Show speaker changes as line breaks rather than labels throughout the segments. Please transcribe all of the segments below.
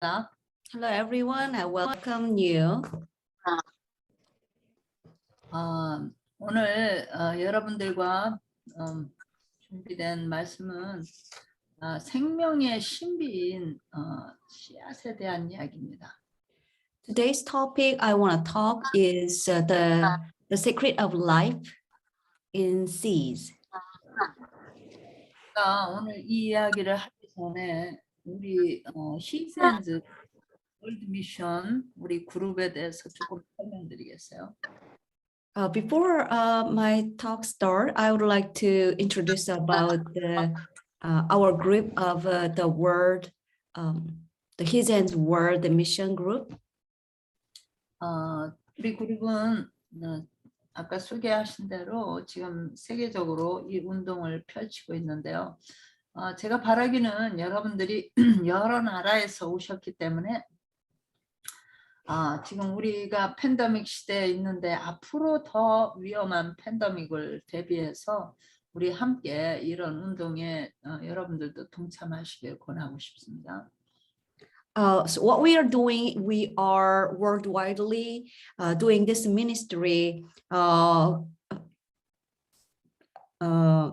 Hello everyone, I welcome you.
오늘 여러분들과 준비된 말씀은 생명의 신비인 씨앗에 대한 이야기입니다.
Today's topic I want to talk is the secret of life in seeds.
오늘 이 이야기를 하기 전에 우리 히센즈 월드 미션 우리 그룹에 대해서 조금 설명드리겠어요.
Before my talk start, I would like to introduce about our group of the World, the His World Mission Group.
우리 그룹은 아까 소개하신 대로 지금 세계적으로 이 운동을 펼치고 있는데요. 제가 바라기는 여러분들이 여러 나라에서 오셨기 때문에 지금 우리가 팬데믹 시대에 있는데 앞으로 더 위험한 팬데믹을 대비해서 우리 함께 이런 운동에 여러분들도 동참하시길 권하고 싶습니다.
So what we are doing, we are worldwidely doing this ministry,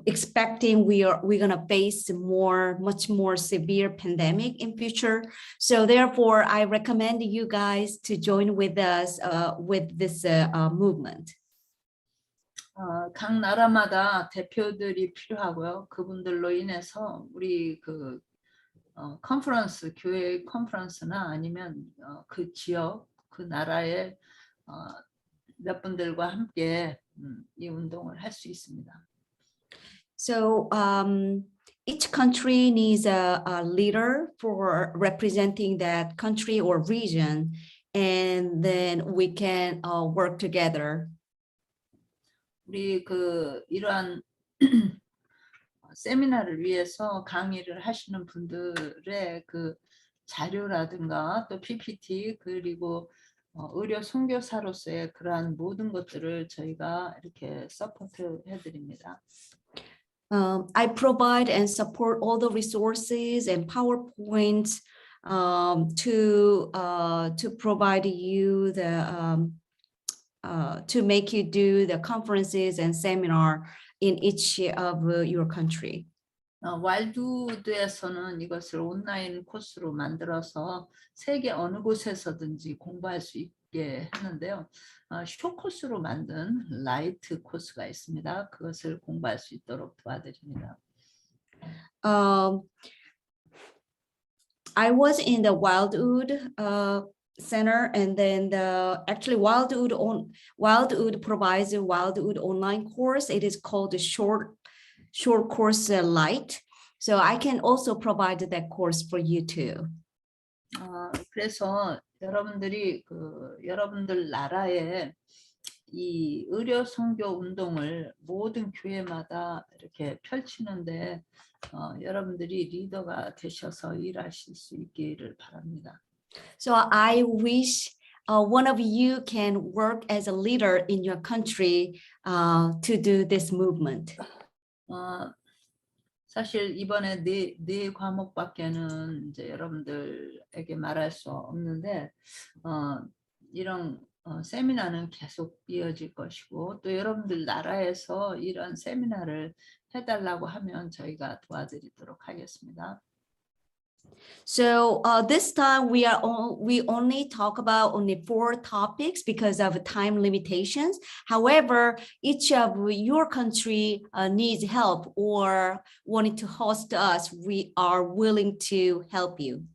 expecting we're gonna face much more severe pandemic in future. So therefore, I recommend you guys to join with us with this movement.
각 나라마다 대표들이 필요하고요. 그분들로 인해서 우리 그 컨퍼런스, 교회 컨퍼런스나 아니면 그 지역, 그 나라의 몇 분들과 함께 이 운동을 할 수 있습니다.
So each country needs a leader for representing that country or region, and then we can work together.
우리 이러한 세미나를 위해서 강의를 하시는 분들의 그 자료라든가 또 PPT 그리고 의료 선교사로서의 그러한 모든 것들을 저희가 이렇게 서포트 해드립니다.
I provide and support all the resources and PowerPoints to provide you the to make you do the conferences and seminar in each of your country.
와일드우드에서는 이것을 온라인 코스로 만들어서 세계 어느 곳에서든지 공부할 수 있게 했는데요. 쇼 코스로 만든 라이트 코스가 있습니다. 그것을 공부할 수 있도록 도와드립니다.
I was in the Wildwood Center, and then actually Wildwood provides a Wildwood online course. It is called the short course light. So I can also provide that course for you too.
그래서 여러분들이 여러분들 나라에 이 의료 선교 운동을 모든 교회마다 이렇게 펼치는데 여러분들이 리더가 되셔서 일하실 수 있기를 바랍니다.
So I wish one of you can work as a leader in your country to do this movement.
사실 이번에 네 과목밖에는 이제 여러분들에게 말할 수 없는데 이런 세미나는 계속 이어질 것이고 또 여러분들 나라에서 이런 세미나를 해달라고 하면 저희가 도와드리도록 하겠습니다.
So this time we only talk about only 4 topics because of time limitations. However, each of your country needs help or wanting to host us, we are willing to help you.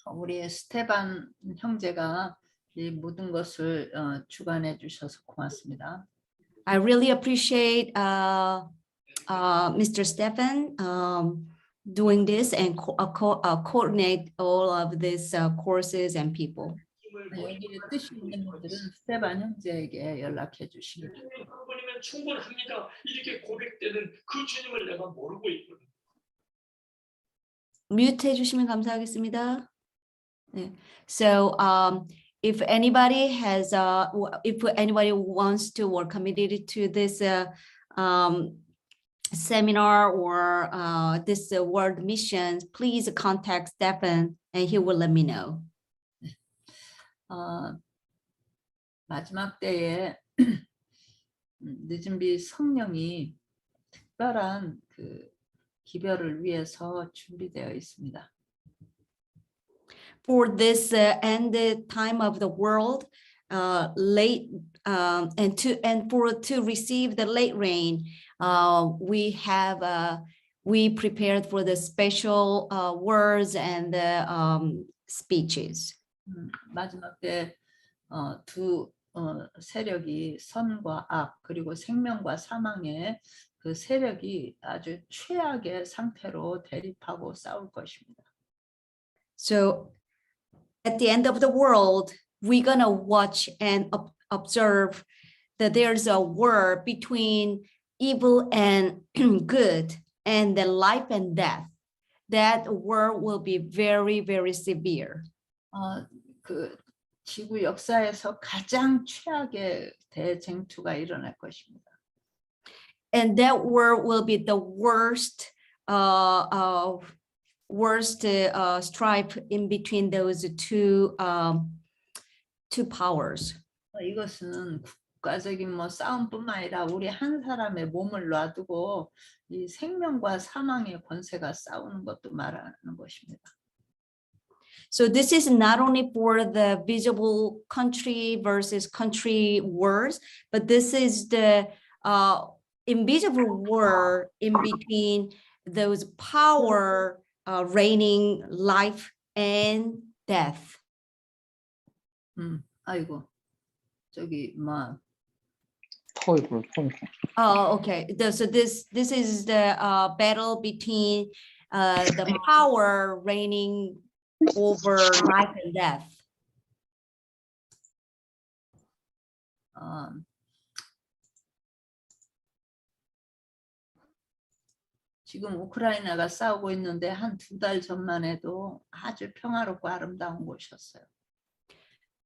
우리 스테반 형제가 이 모든 것을 주관해 주셔서 고맙습니다.
I really appreciate Mr. Stefan doing this and coordinate all of these courses and people.
여기 뜻이 있는 분들은 스테반 형제에게 연락해 주시기 바랍니다.
그분이면 충분합니다. 이렇게 고백되는 그 주님을 내가 모르고 있거든.
뮤트 해주시면 감사하겠습니다. 네. So if anybody wants to or committed to this seminar or this world mission, please contact Stephen and he will let me know.
마지막 때에 늦은 빛 성령이 특별한 그 기별을 위해서 준비되어 있습니다.
For this ended time of the world, late and to receive the late rain, we prepared for the special words and the speeches.
마지막 때 두 세력이 선과 악 그리고 생명과 사망의 그 세력이 아주 최악의 상태로 대립하고 싸울 것입니다.
So at the end of the world, we're gonna watch and observe that there's a war between evil and good, and the life and death. That war will be very, very severe.
그 지구 역사에서 가장 최악의 대쟁투가 일어날 것입니다.
And that war will be the worst strife in between those two powers.
이것은 국가적인 뭐 싸움뿐만 아니라 우리 한 사람의 몸을 놔두고 이 생명과 사망의 권세가 싸우는 것도 말하는 것입니다.
So this is not only for the visible country versus country wars, but this is the invisible war in between those power reigning life and death.
아이고 저기 뭐
Oh, okay. So this is the battle between the power reigning over life and death.
지금 우크라이나가 싸우고 있는데 한 2달 전만 해도 아주 평화롭고 아름다운 곳이었어요.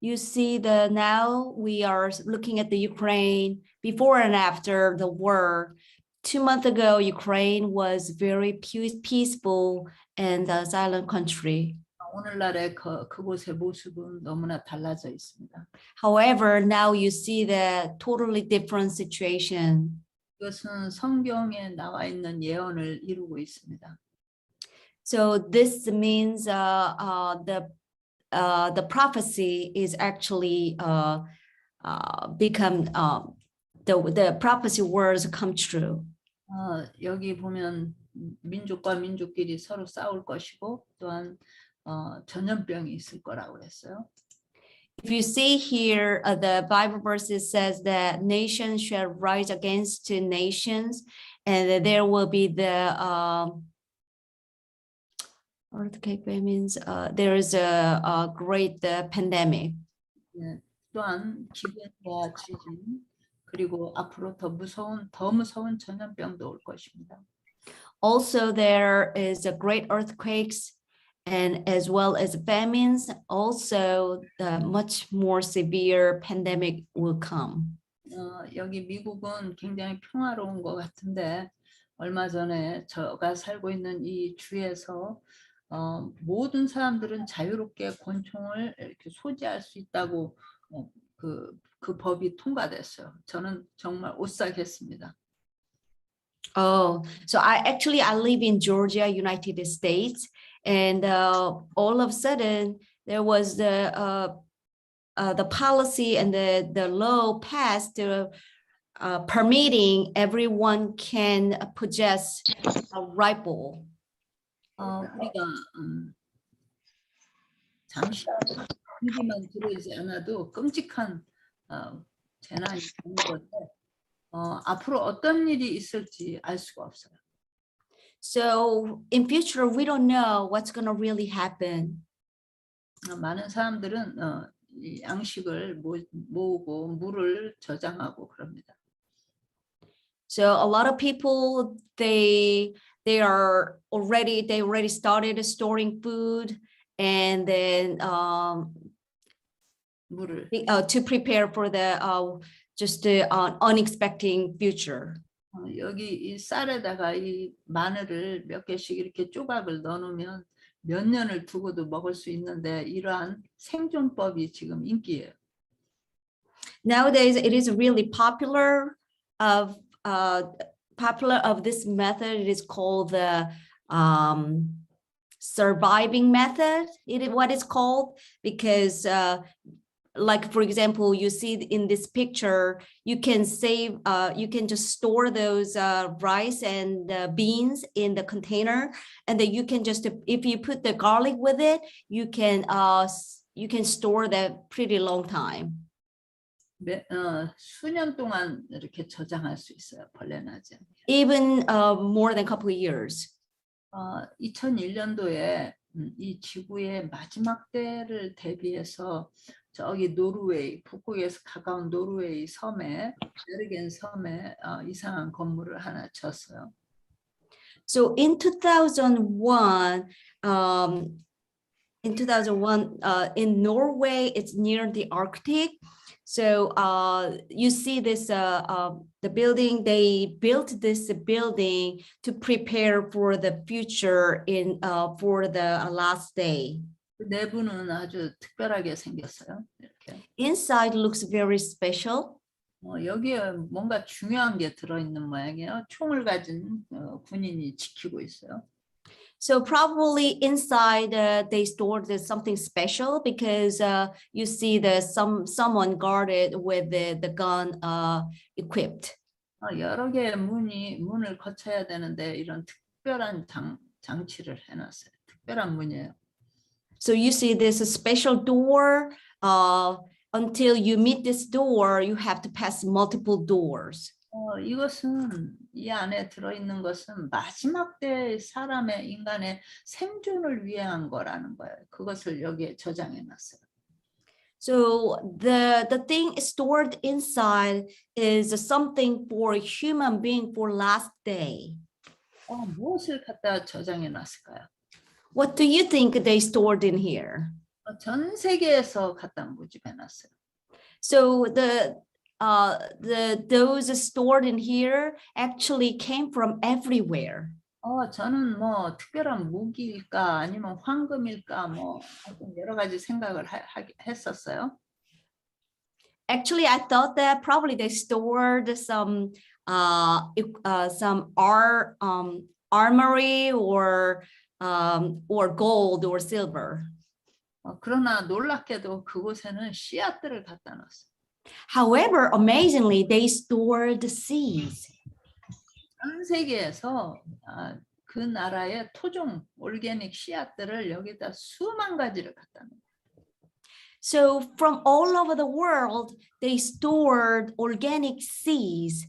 You see that now we are looking at the Ukraine before and after the war. 2 months ago, Ukraine was very peaceful and a silent country.
오늘날의 그곳의 모습은 너무나 달라져 있습니다.
However, now you see the totally different situation.
이것은 성경에 나와 있는 예언을 이루고 있습니다.
So this means the prophecy is actually become the prophecy words come true.
여기 보면 민족과 민족끼리 서로 싸울 것이고 또한 전염병이 있을 거라고 그랬어요.
If you see here, the Bible verses says that nations shall rise against nations, and there will be the earthquake. Means there is a great pandemic.
네, 또한 기근과 지진 그리고 앞으로 더 무서운 전염병도 올 것입니다.
Also, there is a great earthquakes, and as well as famines. Also, the much more severe pandemic will come.
여기 미국은 굉장히 평화로운 것 같은데 얼마 전에 제가 살고 있는 이 주에서 모든 사람들은 자유롭게 권총을 이렇게 소지할 수 있다고 그 법이 통과됐어요. 저는 정말 오싹했습니다.
Oh, so I live in Georgia, United States, and all of a sudden there was the policy and the law passed permitting everyone can possess a rifle.
우리가 잠시 공기만 들어오지 않아도 끔찍한 재난이 오는 건데 앞으로 어떤 일이 있을지 알 수가 없어요.
So in future, we don't know what's going to really happen.
많은 사람들은 이 양식을 모으고 물을 저장하고 그럽니다.
So a lot of people they already started storing food and then
물을.
to prepare for the just the unexpected future.
여기 이 쌀에다가 이 마늘을 몇 개씩 이렇게 조각을 넣어놓으면 몇 년을 두고도 먹을 수 있는데 이러한 생존법이 지금 인기예요.
Nowadays, it is really of uh, popular of this method. It is called the surviving method. It is what it's called because like for example, you see in this picture, you can save, you can just store those rice and beans in the container, and then you can just, if you put the garlic with it, you can store that pretty long time.
수년 동안 이렇게 저장할 수 있어요. 벌레 나지 않게.
Even more than a couple of years.
2001년도에 이 지구의 마지막 때를 대비해서 저기 노르웨이, 북극에서 가까운 노르웨이 섬에 베르겐 섬에 이상한 건물을 하나 쳤어요.
So in 2001, in Norway, it's near the Arctic. So you see this, the building, they built this building to prepare for the future for the last day.
내부는 아주 특별하게 생겼어요. 이렇게.
Inside looks very special.
여기에 뭔가 중요한 게 들어있는 모양이에요. 총을 가진 군인이 지키고 있어요.
So probably inside they stored something special because you see someone guarded with the gun equipped.
여러 개의 문을 거쳐야 되는데 이런 특별한 장치를 해놨어요. 특별한 문이에요.
So you see there's a special door. Until you meet this door, you have to pass multiple doors.
이것은 이 안에 들어있는 것은 마지막 때 인간의 생존을 위한 거라는 거예요. 그것을 여기에 저장해 놨어요.
So the thing stored inside is something for human being for last day.
무엇을 갖다 저장해 놨을까요?
What do you think they stored in here?
전 세계에서 갖다 모집해 놨어요.
So those stored in here actually came from everywhere.
저는 뭐 특별한 무기일까 아니면 황금일까 뭐 여러 가지 생각을 했었어요.
Actually, I thought that probably they stored some armory or gold or silver.
그러나 놀랍게도 그곳에는 씨앗들을 갖다 놨어요.
However, amazingly, they stored seeds.
전 세계에서 그 나라의 토종 올게닉 씨앗들을 여기다 수만 가지를 갖다 놔요.
So from all over the world, they stored organic seeds.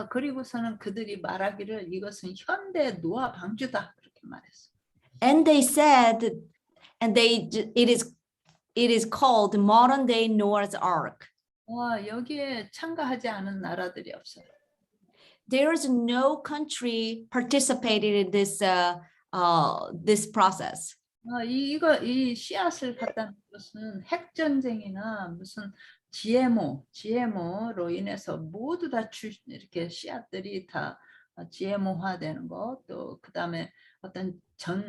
그리고서는 그들이 말하기를 이것은 현대 노아 방주다 그렇게 말했어요.
And they said, it is called modern day Noah's Ark.
여기에 참가하지 않은 나라들이 없어요.
There is no country participated in this process.
이 씨앗을 갖다 놓은 것은 핵 전쟁이나 무슨 GMO로 인해서 모두 다 이렇게 씨앗들이 다 GMO화되는 것, 또 그다음에 어떤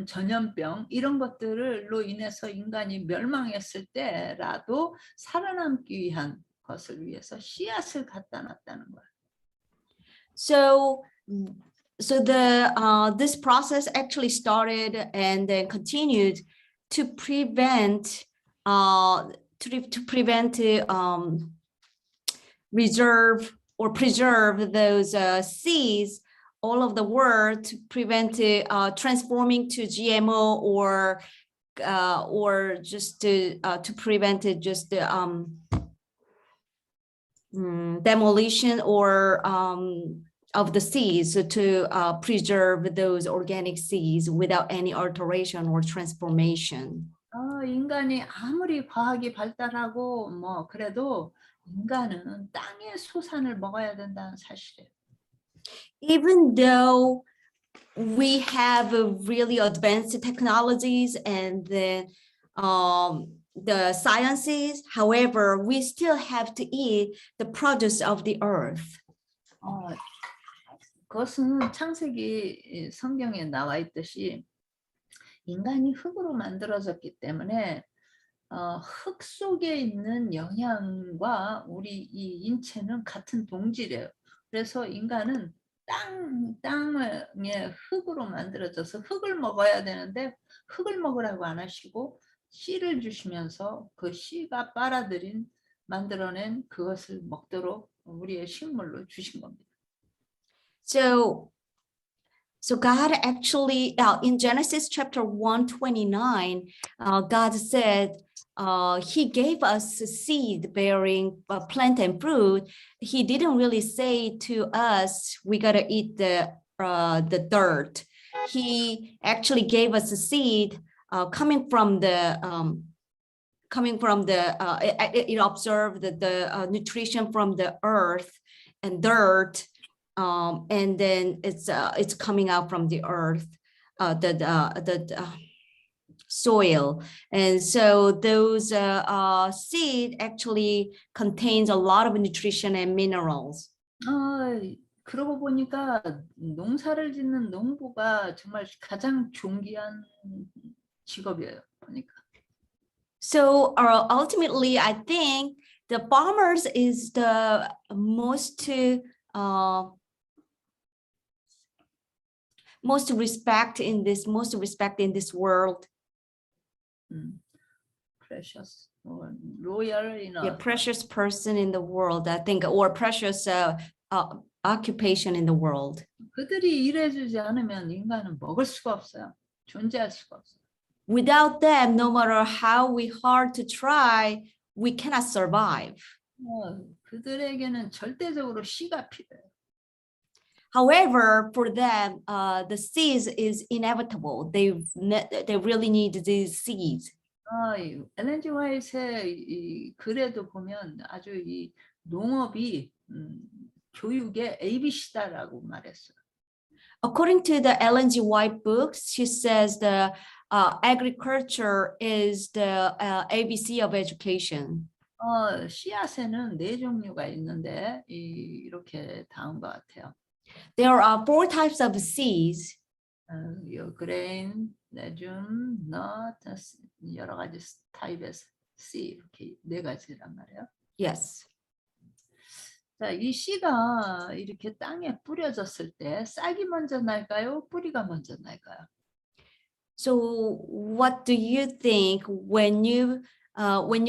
전염병 이런 것들로 인해서 인간이 멸망했을 때라도 살아남기 위한 것을 위해서 씨앗을 갖다 놨다는 거예요.
So this process actually started and then continued to prevent reserve or preserve those seeds all over the world, to prevent transforming to GMO or just to prevent it just demolition or of the seeds, so to preserve those organic seeds without any alteration or transformation.
인간이 아무리 과학이 발달하고 뭐 그래도 인간은 땅의 소산을 먹어야 된다는 사실이에요.
Even though we have really advanced technologies and the sciences, however, we still have to eat the produce of the earth.
그것은 창세기 성경에 나와 있듯이 인간이 흙으로 만들어졌기 때문에 흙 속에 있는 영양과 우리 이 인체는 같은 동질이에요. 그래서 인간은 땅의 흙으로 만들어져서 흙을 먹어야 되는데 흙을 먹으라고 안 하시고 씨를 주시면서 그 씨가 빨아들인 만들어낸 그것을 먹도록 우리의 식물로 주신 겁니다.
So God actually, in Genesis chapter 129, God said he gave us a seed bearing plant and fruit. He didn't really say to us, we got to eat the dirt. He actually gave us a seed coming from the it observed the nutrition from the earth and dirt, and then it's coming out from the earth, the soil, and so those seed actually contains a lot of nutrition and minerals.
그러고 보니까 농사를 짓는 농부가 정말 가장 존귀한 직업이에요. 보니까.
So ultimately, I think the farmers is the most respect in this world.
Precious or royal in
Yeah, precious person in the world, I think, or precious occupation in the world.
그들이 일해주지 않으면 인간은 먹을 수가 없어요. 존재할 수가 없어요.
Without them, no matter how hard to try, we cannot survive.
그들에게는 절대적으로 씨가 필요해요.
However, for them, the seeds is inevitable. They really need these seeds.
엘렌 G. 화이트의 이 글에도 보면 아주 이 농업이 교육의 ABC다라고 말했어요.
According to the Ellen G. White books, she says the agriculture is the ABC of education.
씨앗에는 4종류가 있는데 이렇게 다음과 같아요.
There are 4 types of seeds.
grain, legume, nut, 여러 가지 타입의 씨 이렇게 4가지란 말이에요.
Yes.
자, 이 씨가 이렇게 땅에 뿌려졌을 때 싹이 먼저 날까요? 뿌리가 먼저 날까요?
So what do you think when you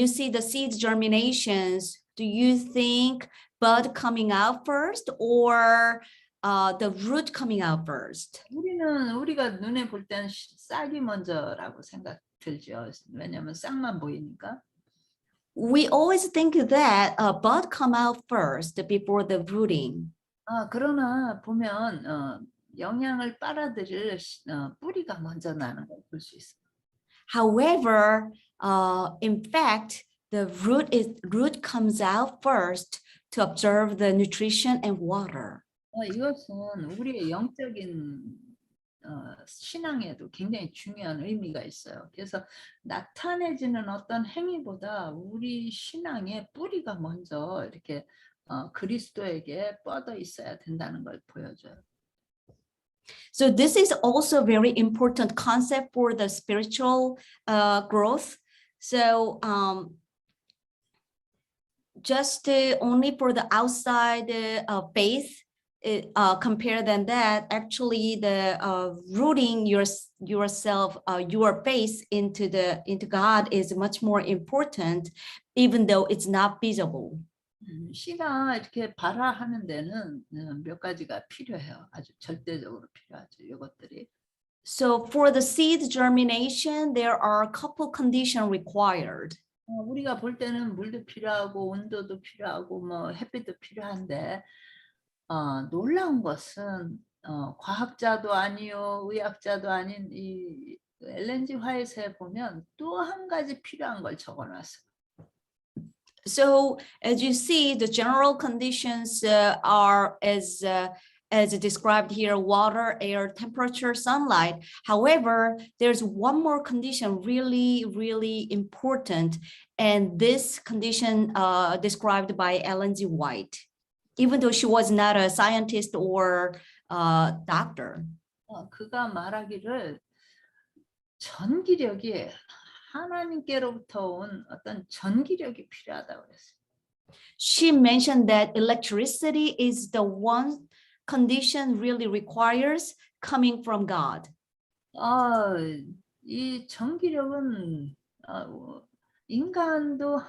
see the seed germinations? Do you think bud coming out first or the root coming out first?
우리가 눈에 볼 때는 싹이 먼저라고 생각 들죠. 왜냐하면 싹만 보이니까.
We always think that a bud come out first before the rooting.
그러나 보면 영양을 빨아들일 뿌리가 먼저 나는 걸 볼 수 있어요.
However, in fact, the root comes out first to observe the nutrition and water.
이것은 우리의 영적인 신앙에도 굉장히 중요한 의미가 있어요. 그래서 나타내지는 어떤 행위보다 우리 신앙의 뿌리가 먼저 이렇게 그리스도에게 뻗어 있어야 된다는 걸 보여줘요.
So this is also a very important concept for the spiritual growth. So just only for the outside faith, compare than that, actually the rooting yourself, your faith into God is much more important, even though it's not visible.
씨가 이렇게 발화하는 데는 몇 가지가 필요해요. 아주 절대적으로 필요하죠. 이것들이.
So for the seed germination, there are a couple conditions required.
우리가 볼 때는 물도 필요하고 온도도 필요하고 뭐 햇빛도 필요한데 놀라운 것은 과학자도 아니요 의학자도 아닌 이 엘렌 G. 화이트에 보면 또 한 가지 필요한 걸 적어놨어요.
So as you see, the general conditions are as described here: water, air, temperature, sunlight. However, there's one more condition really, really important, and this condition described by Ellen G. White. Even though she was not a scientist or doctor.
그가 말하기를 전기력이 하나님께로부터 온 어떤 전기력이 필요하다고 그랬어요.
She mentioned that electricity is the one condition really requires coming from God.
이 전기력은 인간도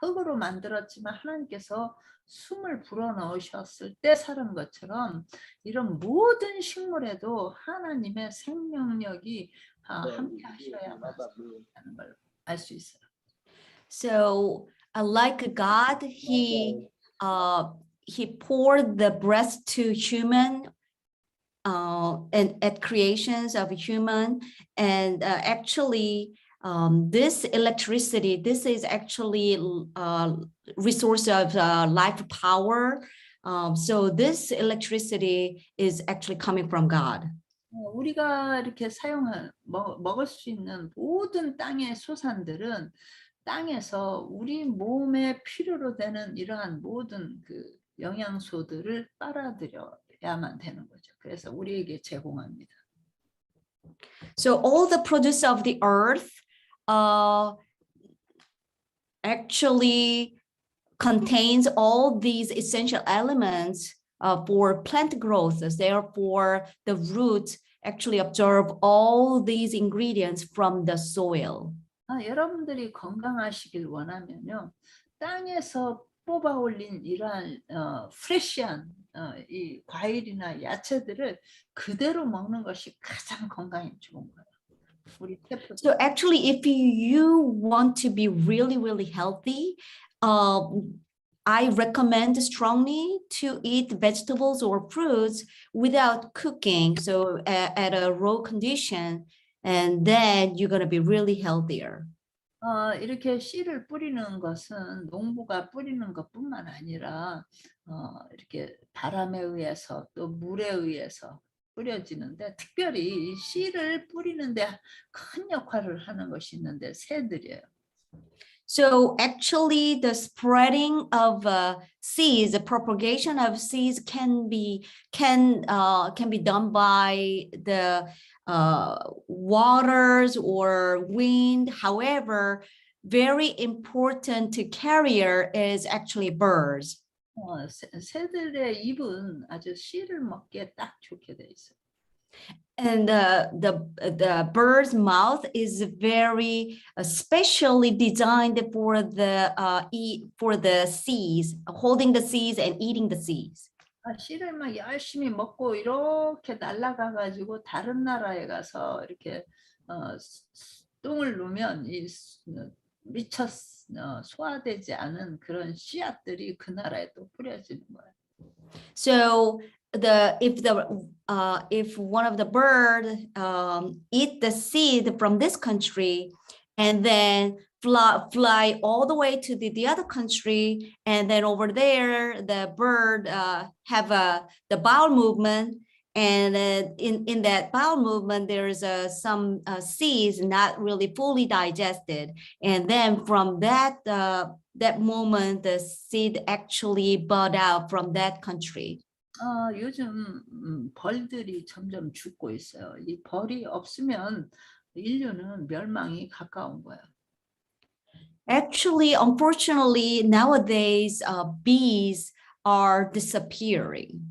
흙으로 만들었지만 하나님께서 숨을 불어넣으셨을 때 사는 것처럼 이런 모든 식물에도 하나님의 생명력이 함께 하셔야만 하는 걸 알 수 있어요.
So, like God, he poured the breath to human and at creations of human, and actually this electricity, this is actually resource of life power. So this electricity is actually coming from God.
우리가 이렇게 먹을 수 있는 모든 땅의 소산들은 땅에서 우리 몸에 필요로 되는 이러한 모든 그 영양소들을 빨아들여야만 되는 거죠. 그래서 우리에게 제공합니다.
So all the produce of the earth actually contains all these essential elements for plant growth. Therefore, the roots actually absorb all these ingredients from the soil.
여러분들이 건강하시길 원하면요, 땅에서 뽑아 올린 이러한 프레시한 이 과일이나 야채들을 그대로 먹는 것이 가장 건강에 좋은 거예요. 우리 태포.
So actually, if you want to be really, really healthy, I recommend strongly to eat vegetables or fruits without cooking. So at a raw condition, and then you're going to be really healthier.
이렇게 씨를 뿌리는 것은 농부가 뿌리는 것뿐만 아니라 이렇게 바람에 의해서 또 물에 의해서 뿌려지는데 특별히 이 씨를 뿌리는데 큰 역할을 하는 것이 있는데 새들이에요.
So actually, the spreading of seeds, the propagation of seeds can be done by the waters or wind. However, very important carrier is actually birds.
새들의 입은 아주 씨를 먹기에 딱 좋게 돼 있어요.
And the bird's mouth is very specially designed for the seeds, holding the seeds and eating the seeds.
씨를 막 열심히 먹고 이렇게 날아가 가지고 다른 나라에 가서 이렇게 똥을 누면 이 미처 소화되지 않은 그런 씨앗들이 그 나라에 또 뿌려지는 거예요.
So if one of the bird eat the seed from this country and then fly all the way to the other country, and then over there the bird have the bowel movement, and in that bowel movement there is some seeds not really fully digested, and then from that moment the seed actually bud out from that country.
요즘 벌들이 점점 죽고 있어요. 이 벌이 없으면 인류는 멸망이 가까운 거예요.
Actually, unfortunately, nowadays bees are disappearing.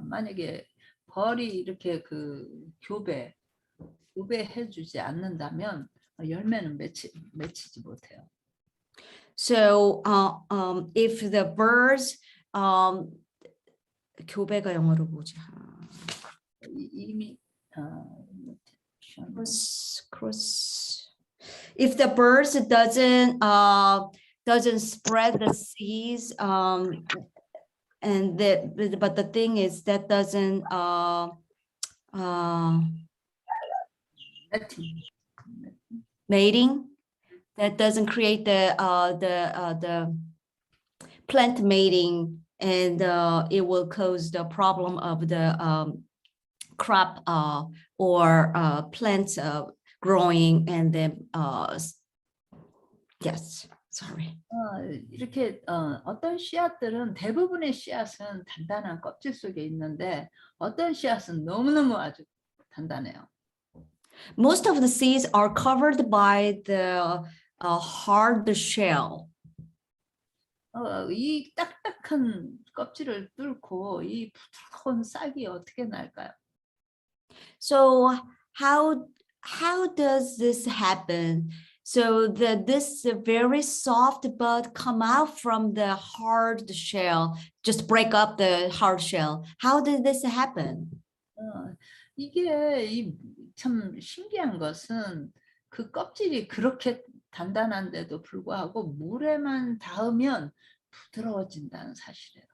만약에 벌이 이렇게 그 교배해주지 않는다면 열매는 맺히지 못해요.
So if the birds 교배가 영어로 뭐지?
이미
cross. If the birds doesn't spread the seeds, and but the thing is that doesn't mating, that doesn't create the plant mating, and it will cause the problem of the crop or plants growing, and then yes. Sorry.
이렇게 어떤 씨앗들은 대부분의 씨앗은 단단한 껍질 속에 있는데 어떤 씨앗은 너무너무 아주 단단해요.
Most of the seeds are covered by the hard shell.
이 딱딱한 껍질을 뚫고 이 부드러운 싹이 어떻게 날까요?
So how does this happen? So this very soft bud come out from the hard shell, just break up the hard shell. How did this happen?
이게 참 신기한 것은 그 껍질이 그렇게 단단한데도 불구하고 물에만 닿으면 부드러워진다는 사실이에요.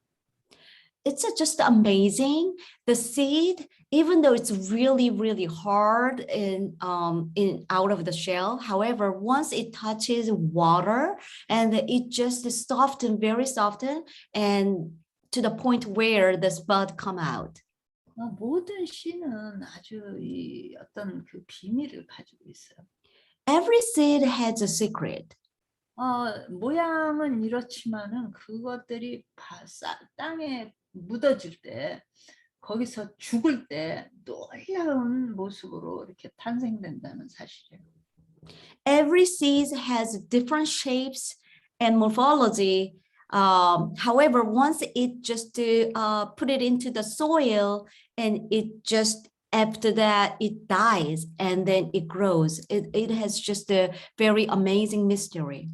It's just amazing. The seed, even though it's really hard in out of the shell, however, once it touches water and it just soften, very soften, and to the point where the spud come out.
모든 씨는 아주 이 어떤 그 비밀을 가지고 있어요.
Every seed has a secret.
모양은 이렇지만은 그것들이 땅에 묻어질 때 거기서 죽을 때 놀라운 모습으로 이렇게 탄생된다는 사실이에요.
Every seed has different shapes and morphology. However, once it just put it into the soil and it just after that it dies and then it grows. It has just a very amazing mystery.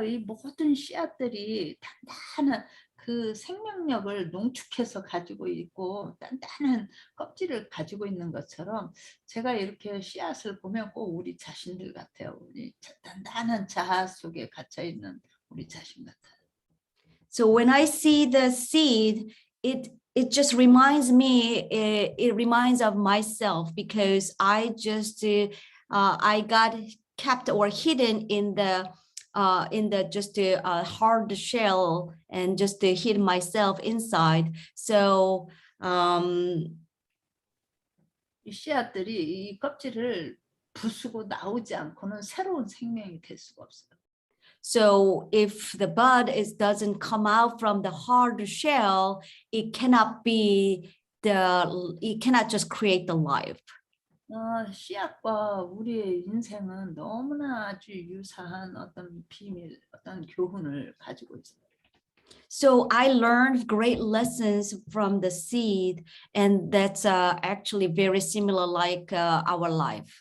이 모든 씨앗들이 단단한 그 생명력을 농축해서 가지고 있고 단단한 껍질을 가지고 있는 것처럼 제가 이렇게 씨앗을 보면 꼭 우리 자신들 같아요. 우리 단단한 자아 속에 갇혀 있는 우리 자신 같아요.
So when I see the seed, it just reminds me. It reminds of myself because I just I got kept or hidden in the just hard shell and just hid myself inside. So
이 씨앗들이 이 껍질을 부수고 나오지 않고는 새로운 생명이 될 수가 없어요.
So if the bud doesn't come out from the hard shell, it cannot just create the life.
씨앗과 우리의 인생은 너무나 아주 유사한 어떤 비밀, 어떤 교훈을 가지고 있어요.
So I learned great lessons from the seed, and that's actually very similar like our life.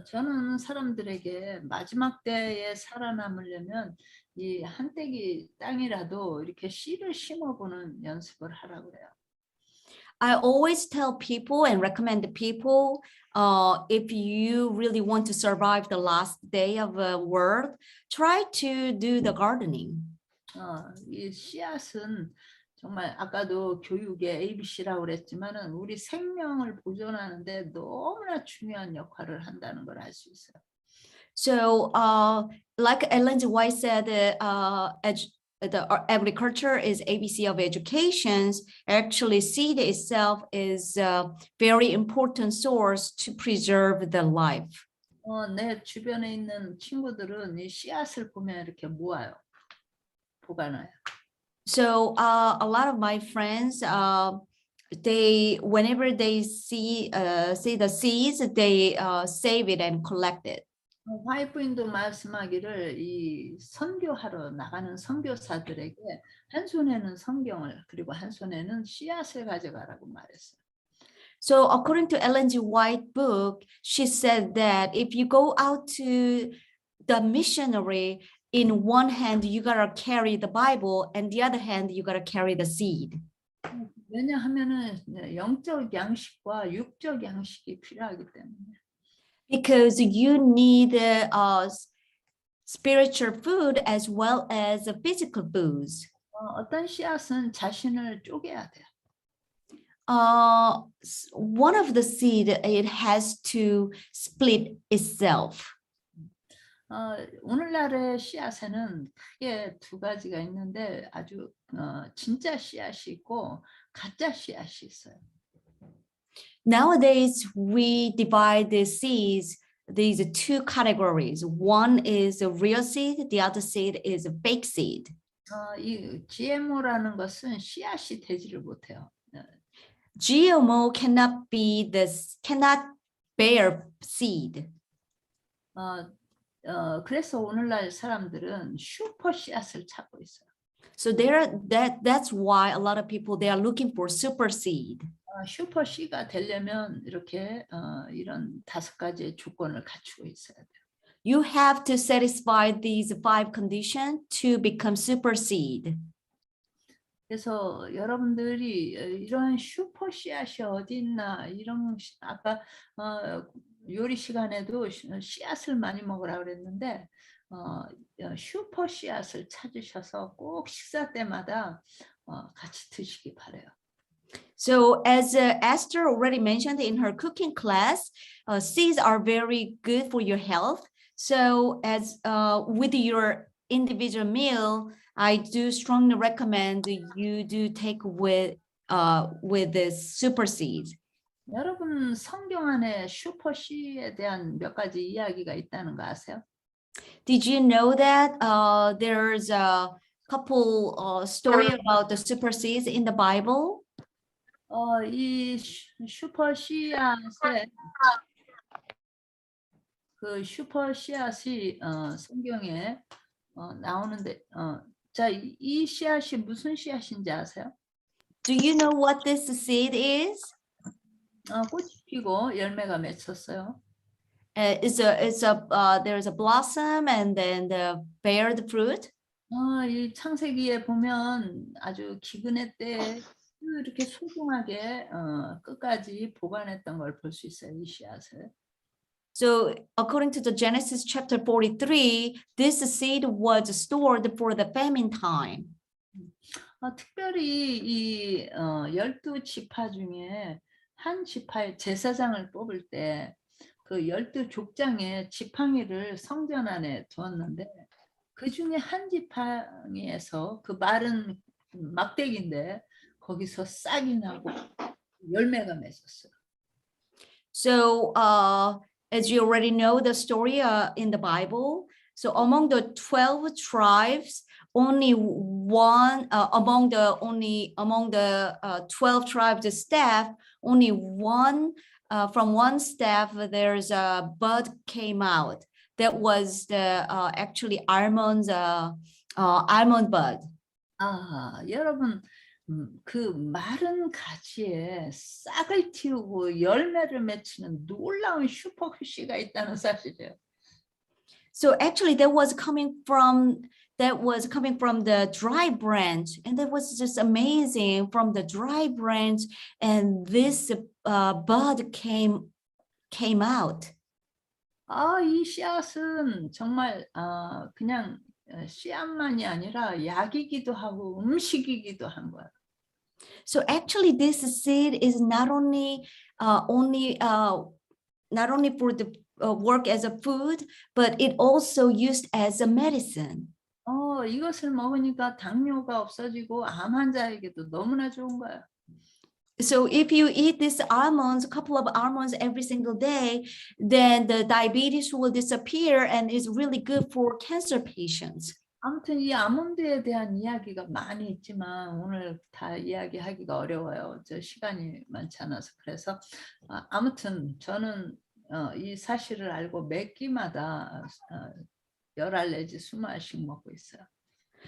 저는 사람들에게 마지막 때에 살아남으려면 이 한떼기 땅이라도 이렇게 씨를 심어보는 연습을 하라고 해요.
I always tell people and recommend the people, if you really want to survive the last day of the world, try to do the gardening.
이 씨앗은 정말 아까도 교육의 ABC라고 그랬지만은 우리 생명을 보존하는데 너무나 중요한 역할을 한다는 걸 알 수 있어요.
So, like Ellen G. White said, the agriculture is ABC of education. Actually, seed itself is a very important source to preserve the life.
내 주변에 있는 친구들은 이 씨앗을 보면 이렇게 모아요. 보관해요.
So a lot of my friends, they whenever they see the seeds, they save it and collect it.
화이트부인도 말씀하기를 이 선교하러 나가는 선교사들에게 한 손에는 성경을 그리고 한 손에는 씨앗을 가져가라고 말했어요.
So according to Ellen G. White book, she said that if you go out to the missionary, in one hand you gotta carry the Bible, and the other hand you gotta carry the seed.
왜냐하면은 영적 양식과 육적 양식이 필요하기 때문에.
Because you need spiritual food as well as physical foods.
어떤 씨앗은 자신을 쪼개야 돼요.
One of the seed, it has to split itself.
오늘날의 씨앗에는 크게 두 가지가 있는데 아주 진짜 씨앗이 있고 가짜 씨앗이 있어요.
Nowadays, we divide the seeds. these two categories. One is a real seed, the other seed is a fake seed.
이 GMO라는 것은 씨앗이 되지를 못해요.
GMO cannot bear seed.
그래서 오늘날 사람들은 슈퍼 씨앗을 찾고 있어요.
So that's why a lot of people they are looking for super seed.
슈퍼 씨가 되려면 이렇게 이런 5가지의 조건을 갖추고 있어야 돼요.
You have to satisfy these 5 conditions to become super seed.
그래서 여러분들이 이런 슈퍼 씨앗이 어디 있나 이런 아까 요리 시간에도 씨앗을 많이 먹으라 그랬는데 슈퍼 씨앗을 찾으셔서 꼭 식사 때마다 같이 드시기 바래요.
So as Esther already mentioned in her cooking class, seeds are very good for your health. So as with your individual meal, I do strongly recommend you do take with this super seeds.
여러분 성경 안에 슈퍼 씨에 대한 몇 가지 이야기가 있다는 거 아세요?
Did you know that there's a couple story about the super seeds in the Bible?
이 슈퍼 씨앗의 그 슈퍼 씨앗이 성경에 나오는데 자, 이 씨앗이 무슨 씨앗인지 아세요?
Do you know what this seed is?
꽃이 피고 열매가 맺혔어요.
There's a blossom and then bear the fruit.
이 창세기에 보면 아주 기근의 때에 이렇게 소중하게 끝까지 보관했던 걸 볼 수 있어요, 이 씨앗을.
So according to the Genesis chapter 43, this seed was stored for the famine time.
특별히 이 12지파 중에 한 지파의 제사장을 뽑을 때 그 12족장에 지팡이를 성전 안에 두었는데 그 중에 한 지팡이에서 그 마른 막대기인데 거기서 싹이 나고 열매가 맺었어요.
So as you already know the story in the Bible, so among the 12 tribes, only one among the 12 tribes staff, only one from one staff there's a bud came out. That was the actually almond bud.
여러분 그 마른 가지에 싹을 틔우고 열매를 맺히는 놀라운 슈퍼씨가 있다는 사실이에요.
So actually that was coming from the dry branch, and that was just amazing from the dry branch, and this bud came out.
이 씨앗은 정말 그냥 씨앗만이 아니라 약이기도 하고 음식이기도 한 거야.
So actually this seed is not only for the work as a food, but it also used as a medicine.
이것을 먹으니까 당뇨가 없어지고 암 환자에게도 너무나 좋은 거야.
So if you eat these almonds, a couple of almonds every single day, then the diabetes will disappear and is really good for cancer patients.
아무튼 이 아몬드에 대한 이야기가 많이 있지만 오늘 다 이야기하기가 어려워요. 저 시간이 많지 않아서. 그래서 아무튼 저는 이 사실을 알고 매 끼마다 10알 내지 20알씩 먹고 있어요.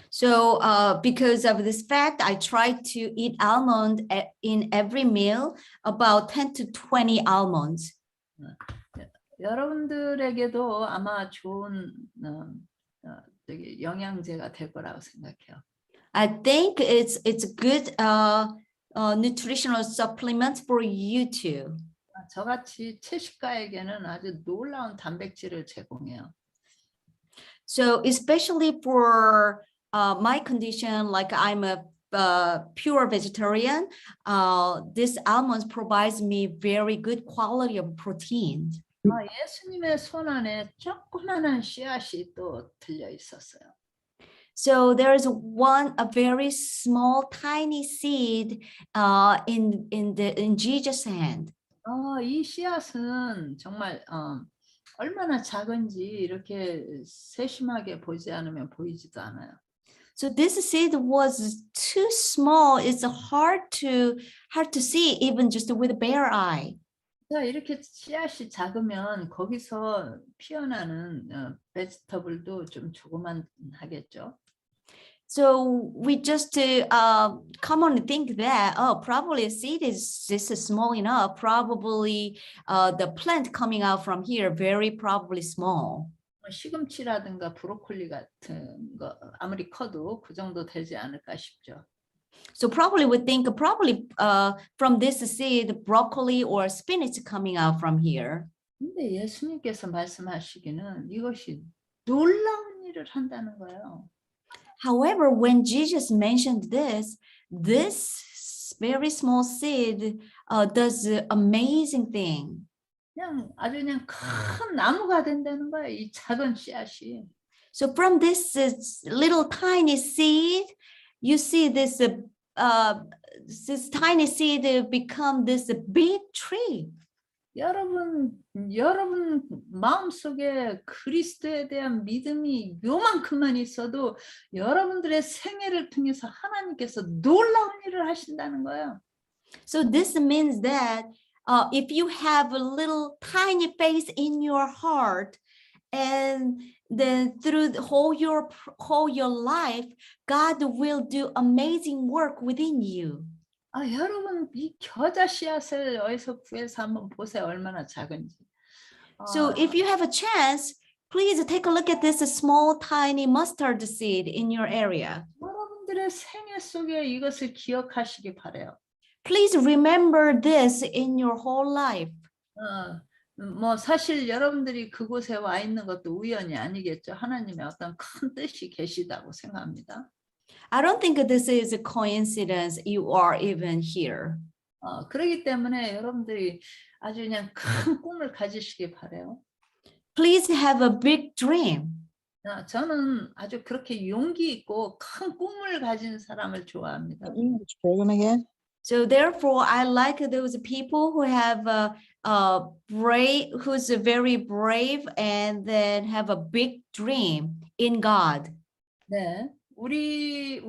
So because of this fact, I try to eat almond in every meal, about 10 to 20 almonds.
여러분들에게도 아마 좋은 영양제가 될 거라고 생각해요.
I think it's a good nutritional supplement for you too.
저같이 채식가에게는 아주 놀라운 단백질을 제공해요.
So especially for my condition, like I'm a pure vegetarian, this almonds provides me very good quality of protein.
예수님의 손 안에 조그만한 씨앗이 또 들려 있었어요.
So there is a very small, tiny seed in Jesus' hand.
이 씨앗은 정말 얼마나 작은지 이렇게 세심하게 보지 않으면 보이지도 않아요.
So this seed was too small. It's hard to see even just with a bare eye.
자, 이렇게 씨앗이 작으면 거기서 피어나는 베지터블도 좀 조그만하겠죠.
So we just commonly think that, oh, probably a seed is just small enough. Probably the plant coming out from here, very probably small.
시금치라든가 브로콜리 같은 거 아무리 커도 그 정도 되지 않을까 싶죠.
So probably we think probably from this seed, broccoli or spinach coming out from here.
근데 예수님께서 말씀하시기는 이것이 놀라운 일을 한다는 거예요.
However, when Jesus mentioned this very small seed does an amazing thing.
그냥 아주 그냥 큰 나무가 된다는 거예요. 이 작은 씨앗이.
So from this little tiny seed, you see this tiny seed become this big tree.
여러분 마음속에 그리스도에 대한 믿음이 요만큼만 있어도 여러분들의 생애를 통해서 하나님께서 놀라운 일을 하신다는 거예요.
So this means that if you have a little tiny faith in your heart, and then through the whole your life, God will do amazing work within you.
여러분 이 겨자 씨앗을 어디서 구해서 한번 보세요. 얼마나 작은지.
So if you have a chance, please take a look at this small, tiny mustard seed in your area.
여러분들의 생애 속에 이것을 기억하시기 바라요.
Please remember this in your whole life.
뭐 사실 여러분들이 그곳에 와 있는 것도 우연이 아니겠죠. 하나님의 어떤 큰 뜻이 계시다고 생각합니다.
I don't think this is a coincidence you are even here.
그렇기 때문에 여러분들이 아주 그냥 큰 꿈을 가지시기 바라요.
Please have a big dream.
저는 아주 그렇게 용기 있고 큰 꿈을 가진 사람을 좋아합니다.
English program again?
So therefore, I like those people who have who's very brave and then have a big dream in God.
네, 우리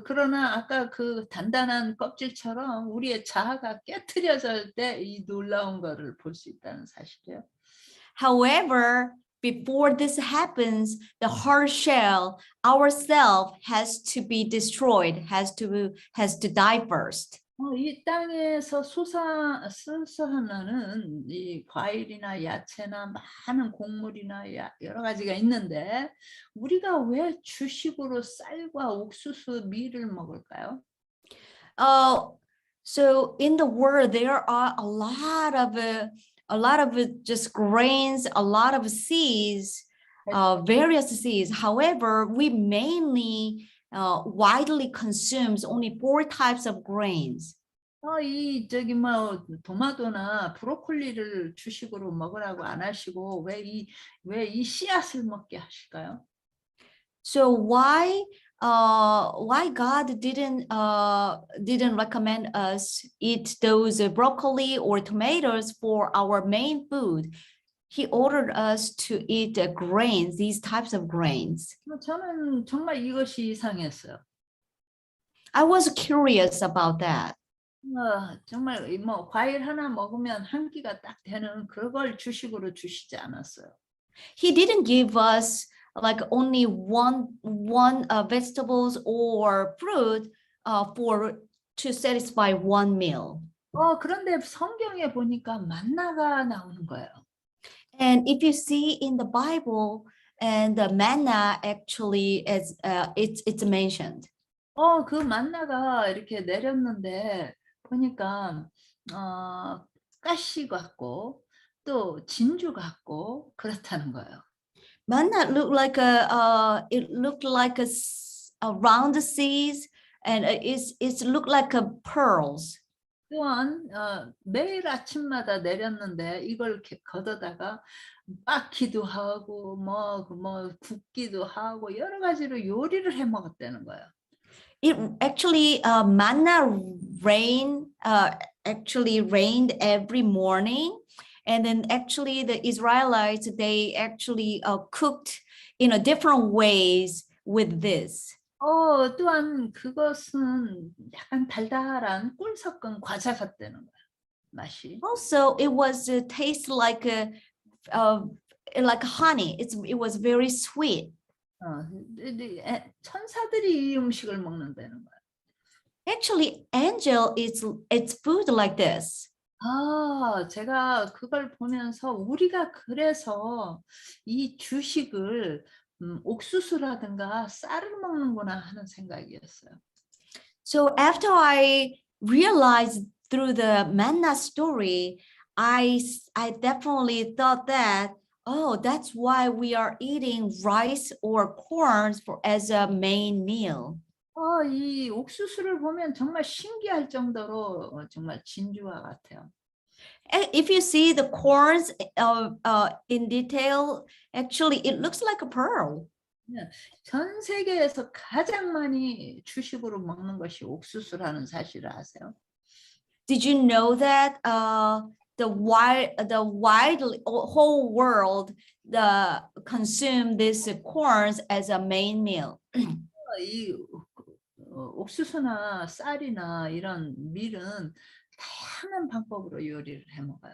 그러나 아까 그 단단한 껍질처럼 우리의 자아가 깨트려질 때 이 놀라운 거를 볼 수 있다는 사실이에요.
However, before this happens, the hard shell, ourself, has to be destroyed, has to die first.
이 땅에서 수수하는 이 과일이나 야채나 많은 곡물이나 여러 가지가 있는데 우리가 왜 주식으로 쌀과 옥수수 밀을 먹을까요?
So in the world there are a lot of just grains, a lot of seeds, various seeds. However, we mainly widely consumes only 4 types of grains.
이 저기 뭐 토마토나 브로콜리를 주식으로 먹으라고 안 하시고 왜 이 씨앗을 먹게 하실까요?
So why God didn't recommend us eat those broccoli or tomatoes for our main food? He ordered us to eat grains, these types of grains.
저는 정말 이것이 이상했어요.
I was curious about that.
정말 뭐 과일 하나 먹으면 한 끼가 딱 되는 그걸 주식으로 주시지 않았어요.
He didn't give us like only one vegetables or fruit to satisfy one meal.
그런데 성경에 보니까 만나가 나오는 거예요.
And if you see in the Bible, and the manna actually is it's mentioned.
그 만나가 이렇게 내렸는데 보니까 가시 같고 또 진주 같고 그렇다는 거예요.
Manna looked like a round seeds, and it looked like a pearls.
또한 매일 아침마다 내렸는데 이걸 이렇게 걷어다가 빻기도 하고 뭐 굽기도 하고 여러 가지로 요리를 해 먹었다는 거예요.
It actually manna rained every morning, And then actually the Israelites, they actually cooked in a different ways with this.
또한 그것은 약간 달달한 꿀 섞은 과자 같다는 거야. 맛이.
Also, it was taste like honey. It was very sweet.
천사들이 이 음식을 먹는다는 거야.
Actually, angel it's food like this.
제가 그걸 보면서 우리가 그래서 이 주식을 옥수수라든가 쌀을 먹는구나 하는 생각이었어요.
So after I realized through the manna story, I definitely thought that, oh, that's why we are eating rice or corns as a main meal.
이 옥수수를 보면 정말 신기할 정도로 정말 진주와 같아요.
If you see the corns in detail, actually it looks like a pearl.
전 세계에서 가장 많이 주식으로 먹는 것이 옥수수라는 사실을 아세요?
Did you know that the whole world consume these corns as a main meal?
이 옥수수나 쌀이나 이런 밀은 다양한 방법으로 요리를 해 먹어요.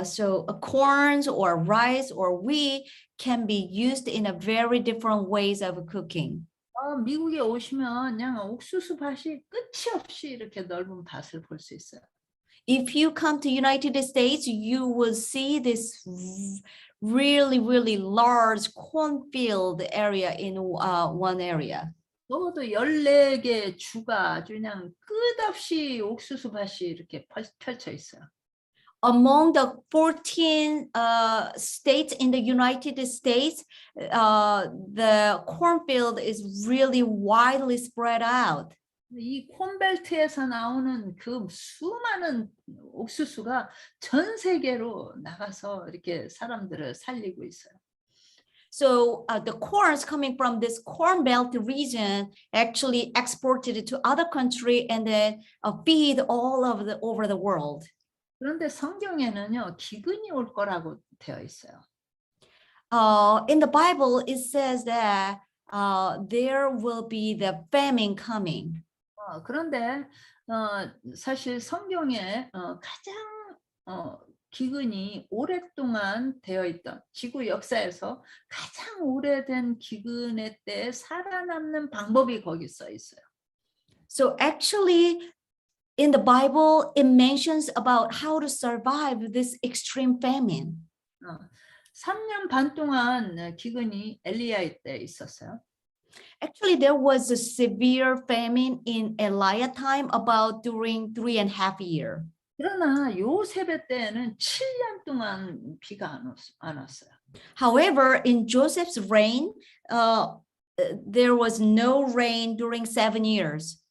So corns or rice or wheat can be used in a very different ways of cooking.
미국에 오시면 그냥 옥수수 밭이 끝이 없이 이렇게 넓은 밭을 볼 수 있어요.
If you come to United States, you will see this really, really large cornfield area in one area.
적어도 14개 주가 아주 그냥 끝없이 옥수수 밭이 이렇게 펼쳐 있어요.
Among the 14 states in the United States, the cornfield is really widely spread out.
이 콘벨트에서 나오는 그 수많은 옥수수가 전 세계로 나가서 이렇게 사람들을 살리고 있어요.
So the corns coming from this corn belt region actually exported to other country and then feed all of over the world.
그런데 성경에는요, 기근이 올 거라고 되어 있어요.
In the Bible, it says that there will be the famine coming.
그런데 사실 성경에 가장 기근이 오랫동안 되어 있던 지구 역사에서 가장 오래된 기근의 때에 살아남는 방법이 거기 써 있어요.
So actually, in the Bible, it mentions about how to survive this extreme famine.
3년 반 동안 기근이 엘리야의 때 있었어요.
Actually, there was a severe famine in Elijah time about during 3.5 years.
그러나 요셉의 때에는 7년 동안 비가 안 왔어요.
However, in Joseph's reign, there was no rain during 7 years.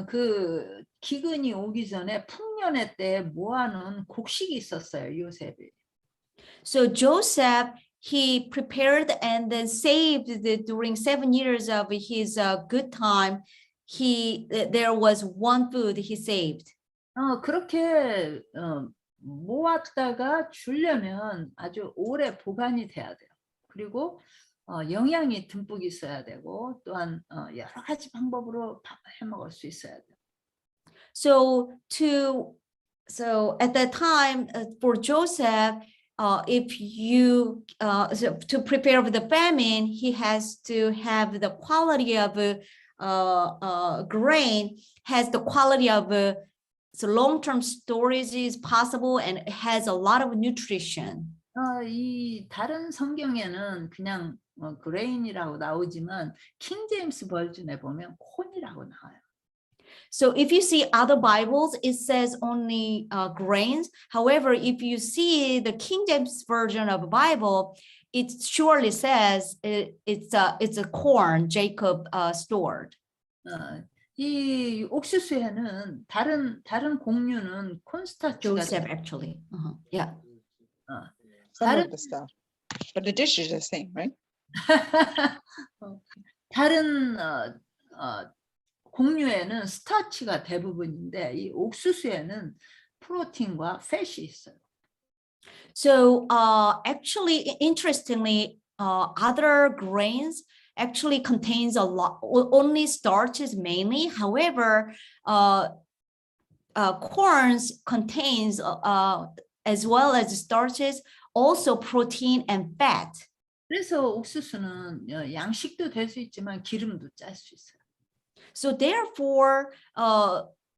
그 기근이 오기 전에 풍년의 때 모아놓은 곡식이 있었어요, 요셉이.
So Joseph, he prepared and then saved during 7 years of his good time. There was one food he saved.
그렇게 모았다가 주려면 아주 오래 보관이 돼야 돼요. 그리고 영양이 듬뿍 있어야 되고 또한 여러 가지 방법으로 해 먹을 수 있어야 돼요.
So at that time for Joseph, if you to prepare for the famine, he has to have the quality of grain, has the quality of so long-term storage is possible and it has a lot of nutrition.
이 다른 성경에는 그냥 그레인이라고 나오지만 킹 제임스 버전에 보면 콘이라고 나와요.
So if you see other Bibles, it says only grains. However, if you see the King James version of the Bible, it surely says it's a corn Jacob stored.
이 옥수수에는 다른 곡류는 콘스타치가
Joseph actually, yeah.
Some of the stuff, but the dish is the same, right?
다른 곡류에는 스타치가 대부분인데 이 옥수수에는 프로틴과 팻이 있어요.
So actually, interestingly, other grains actually contains a lot, only starches mainly. However, corns contains as well as starches, also protein and fat.
그래서 옥수수는 양식도 될 수 있지만 기름도 짤 수 있어요.
So therefore,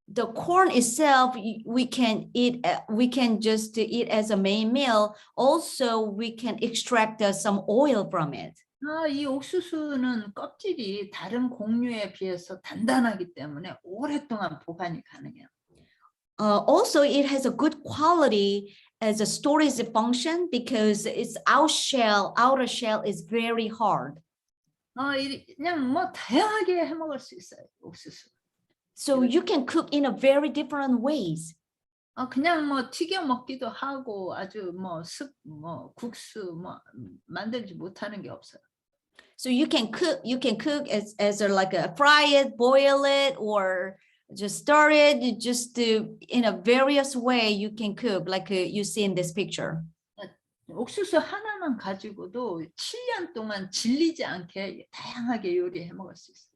the corn itself, we can eat, we can just eat as a main meal. Also, we can extract some oil from it.
이 옥수수는 껍질이 다른 곡류에 비해서 단단하기 때문에 오랫동안 보관이 가능해요.
Also, it has a good quality as a storage function because its outer shell is very hard.
그냥 뭐 다양하게 해 먹을 수 있어요, 옥수수.
So you can cook in a very different ways.
그냥 뭐 튀겨 먹기도 하고 아주 국수 만들지 못하는 게 없어요.
So you can cook as a, like a fry it, boil it, or just stir it. You just in a various way you can cook, like you see in this picture.
옥수수 하나만 가지고도 7년 동안 질리지 않게 다양하게 요리해 먹을 수 있어요.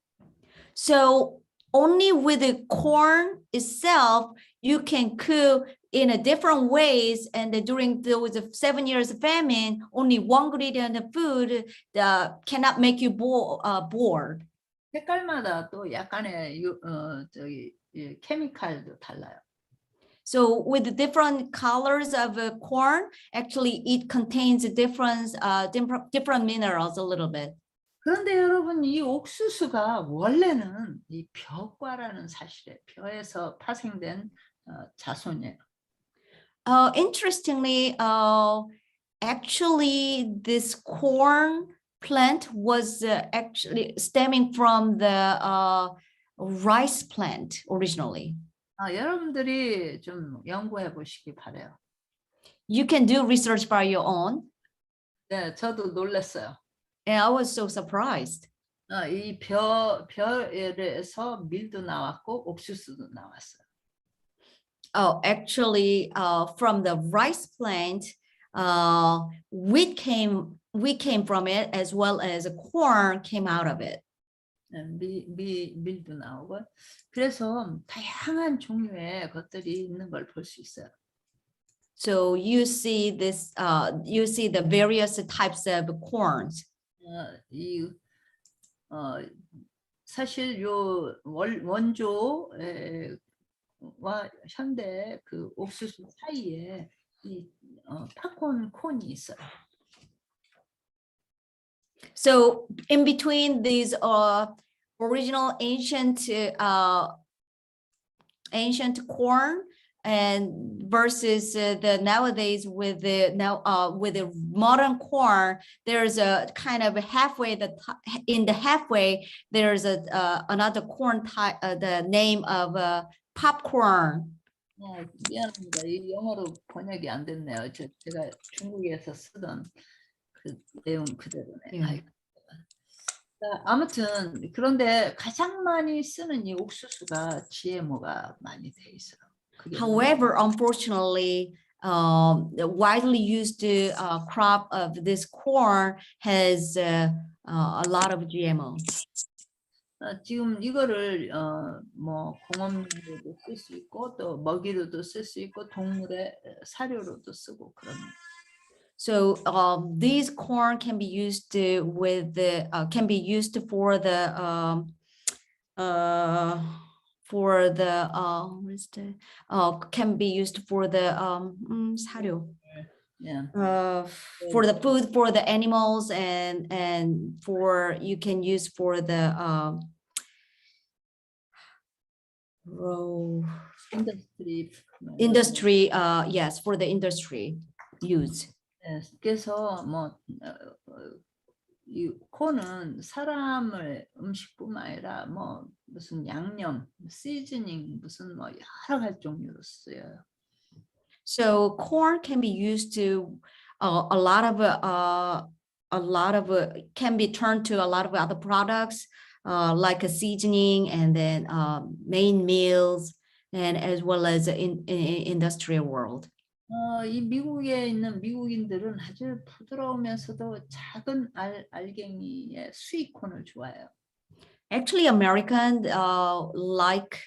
So only with the corn itself, you can cook in a different ways. And during those 7 years of famine, only one ingredient of food cannot make you bored.
색깔마다 또 약간의 케미칼도 달라요.
So with the different colors of corn, actually it contains different minerals a little bit.
그런데 여러분 이 옥수수가 원래는 이 벼과라는 사실에 벼에서 파생된 자손이에요.
Interestingly, actually this corn plant was actually stemming from the rice plant originally.
여러분들이 좀 연구해 보시기 바래요.
You can do research by your own.
네, 저도 놀랐어요.
And I was so surprised.
이 벼에서 밀도 나왔고 옥수수도 나왔어요.
Oh, actually, from the rice plant, wheat came from it, as well as corn came out of it.
밀도 나오고 그래서 다양한 종류의 것들이 있는 걸 볼 수 있어요.
So you see this, you see the various types of corns.
사실 요 원조와 현대 그 옥수수 사이에 이 팝콘 콘이 있어요.
So in between these original ancient corn and versus the nowadays with the modern corn, there's a kind of halfway in the halfway there's another corn type, the name of popcorn.
미안합니다. 이 영어로 번역이 안 됐네요. 제가 중국에서 쓰던 그 내용 그대로네. 아무튼 그런데 가장 많이 쓰는 이 옥수수가 GMO가 많이 돼 있어요.
However, unfortunately, the widely used crop of this corn has a lot of GMO.
지금 이거를 뭐 공업용으로도 쓸 수 있고 또 먹이로도 쓸 수 있고 동물의 사료로도 쓰고 그럽니다.
So these corn can be used with the can be used for the can be used for the 사료.
Yeah.
For the food for the animals and for you can use for the industry yes, for the industry use.
그래서 이 콘은 사람을 음식뿐만 아니라 뭐 무슨 양념, 시즈닝 무슨 뭐 여러 가지 종류로 쓰여요.
So corn can be used to a lot of can be turned to a lot of other products like a seasoning and then main meals and as well as in industrial world.
이 미국에 있는 미국인들은 아주 부드러우면서도 작은 알갱이의 스윗콘을 좋아해요.
Actually, Americans like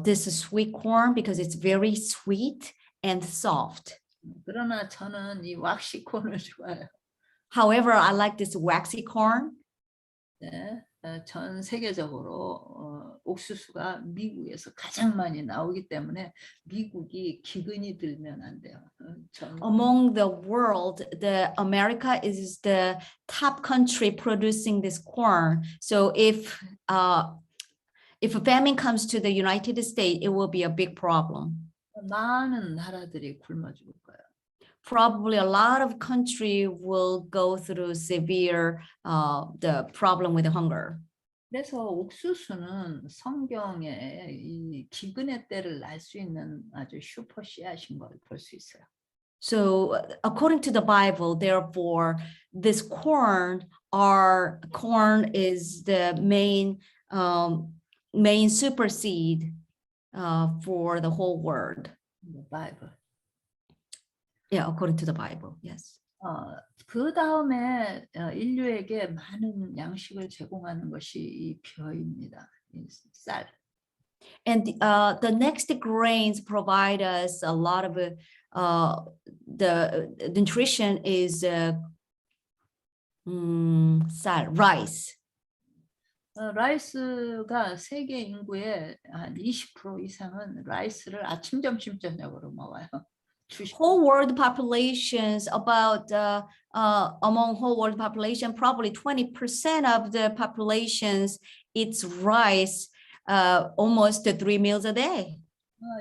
this sweet corn because it's very sweet and soft.
그러나 저는 이 왁시콘을 좋아해요.
However, I like this waxy corn.
네, 전 세계적으로 옥수수가 미국에서 가장 많이 나오기 때문에 미국이 기근이 들면 안 돼요.
Among the world, the America is the top country producing this corn. So if a famine comes to the United States, it will be a big problem.
많은 나라들이 굶어 죽을 거예요.
Probably a lot of country will go through severe the problem with hunger.
그래서 옥수수는 성경에 이 기근의 때를 알 수 있는 아주 슈퍼 씨앗인 걸 볼 수 있어요.
So according to the Bible, therefore, this corn is the main super seed for the whole world.
바이블.
Yeah, according to the Bible, yes.
그 다음에 인류에게 많은 양식을 제공하는 것이 이 벼입니다. 이 쌀.
And the next grains provide us a lot of the nutrition is rice.
라이스가 세계 인구의 한 20% 이상은 라이스를 아침, 점심, 저녁으로 먹어요.
Whole world populations about among whole world population, probably 20% of the populations eats rice almost 3 meals a day.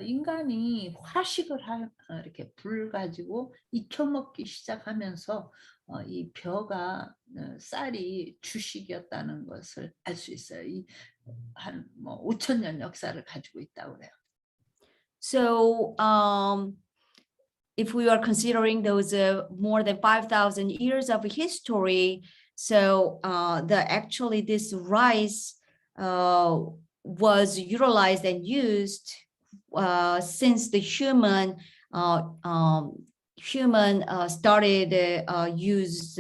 인간이 화식을 이렇게 불 가지고 익혀 먹기 시작하면서 이 벼가 쌀이 주식이었다는 것을 알 수 있어요. 한 5,000년 역사를 가지고 있다고 그래요.
So if we are considering those more than 5,000 years of history, so this rice was utilized and used since the human started use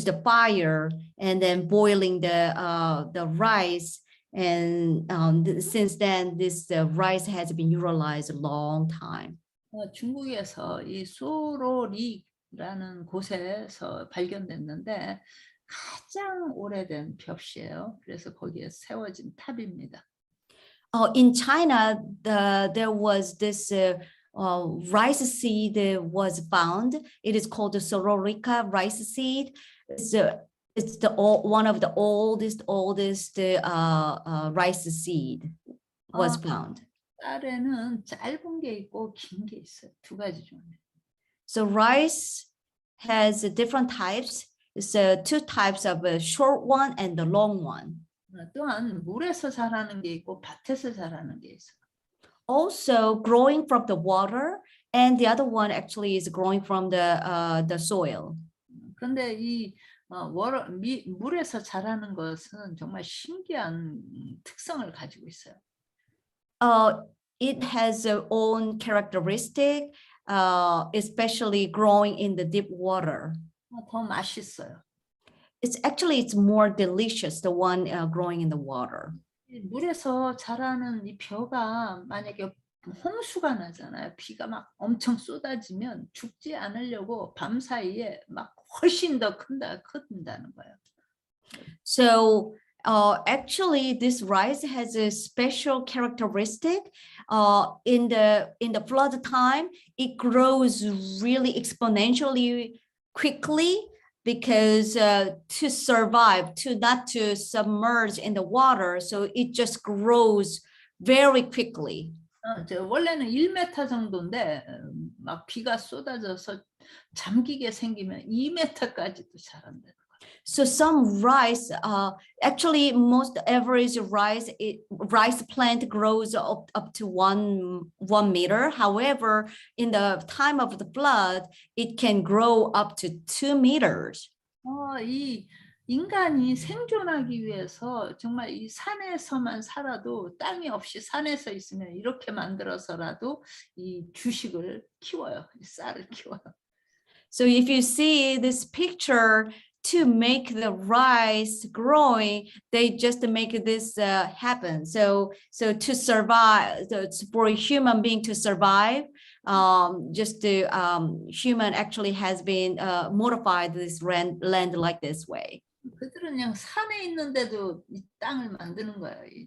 the fire and then boiling the rice, and since then this rice has been utilized a long time.
중국에서 이 소로리라는 곳에서 발견됐는데 가장 오래된 벽시예요. 그래서 거기에 세워진 탑입니다.
In China, there was this rice seed was found. It is called the Sororica rice seed. It's one of the oldest rice seed was found.
쌀에는 짧은 게 있고 긴 게 있어요. 두 가지 종류.
So rice has different types. It's two types of a short one and the long one.
또한 물에서 자라는 게 있고 밭에서 자라는 게 있어요.
Also growing from the water, and the other one actually is growing from the soil.
근데 이 물에서 자라는 것은 정말 신기한 특성을 가지고 있어요.
It has its own characteristic, especially growing in the deep water.
더 맛있어요.
It's more delicious, the one growing in the water.
물에서 자라는 이 벼가 만약에 홍수가 나잖아요. 비가 막 엄청 쏟아지면 죽지 않으려고 밤 사이에 막 훨씬 더 큰다는 거예요.
So actually, this rice has a special characteristic. In the flood time, it grows really exponentially quickly because to survive, not to submerge in the water, so it just grows very quickly.
원래는 1m 정도인데 막 비가 쏟아져서 잠기게 생기면 2m까지도 자란다.
So some rice, actually most average rice plant grows up to one meter. However, in the time of the flood, it can grow up to 2 meters.
이 인간이 생존하기 위해서 정말 이 산에서만 살아도 땅이 없이 산에서 있으면 이렇게 만들어서라도 이 주식을 키워요. 이 쌀을 키워요.
So if you see this picture, to make the rice growing, they just make this happen. So to survive, so it's for a human being to survive, just the human actually has been modified this land like this way.
그들은 그냥 산에 있는데도 이 땅을 만드는 거예요.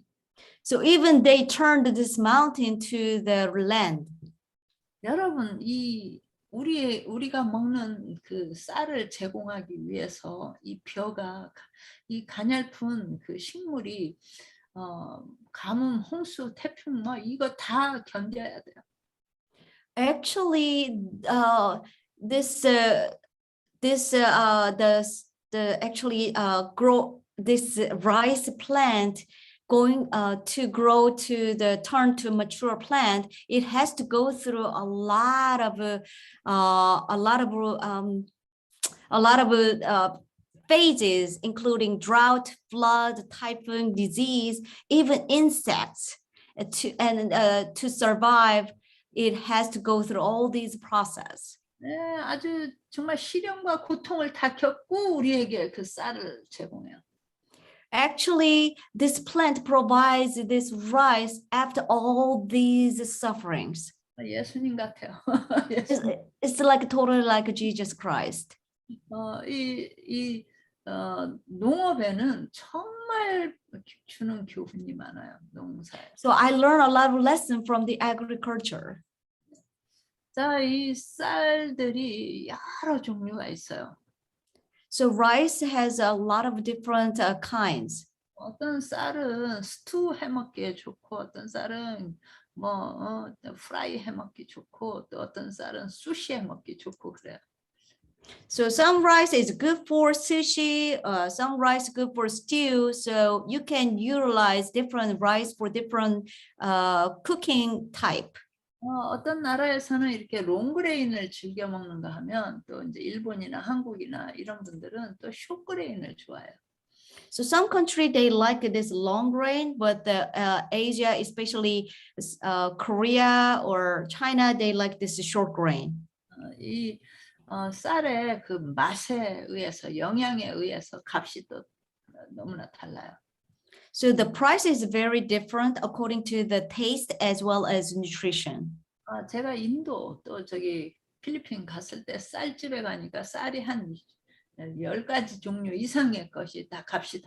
So even they turned this mountain to the land.
여러분, 우리가 먹는 그 쌀을 제공하기 위해서 이 벼가 이 가냘픈 그 식물이 가뭄, 홍수, 태풍 뭐 이거 다 견뎌야 돼요.
Actually, grow this rice plant going to grow to the turn to mature plant, it has to go through a lot of phases, including drought, flood, typhoon, disease, even insects. To survive, it has to go through all these processes.
네, 아주 정말 시련과 고통을 다 겪고 우리에게 그 쌀을 제공해요.
Actually, this plant provides this rice after all these sufferings.
예수님 같아요.
It's like totally like Jesus Christ.
농업에는 정말 주는 교훈이 많아요. 농사에.
So I learned a lot of lessons from the agriculture.
자, 이 쌀들이 여러 종류가 있어요.
So rice has a lot of different kinds.
어떤 쌀은 스튜 해먹기에 좋고, 어떤 쌀은 프라이 해먹기 좋고, 또 어떤 쌀은 수시 해먹기 좋고 그래요.
So some rice is good for sushi, some rice good for stew. So you can utilize different rice for different cooking type.
어떤 나라에서는 이렇게 롱그레인을 즐겨 먹는가 하면 또 이제 일본이나 한국이나 이런 분들은 또 숏그레인을 좋아해요.
So some country they like this long grain, but the Asia, especially Korea or China, they like this short grain.
이 쌀의 그 맛에 의해서 영양에 의해서 값이 또 너무나 달라요.
So the price is very different according to the taste as well as nutrition.
제가 인도 또 저기 필리핀 갔을 때 쌀집에 가니까 쌀이 한 10가지 종류 이상의 것이 다 값이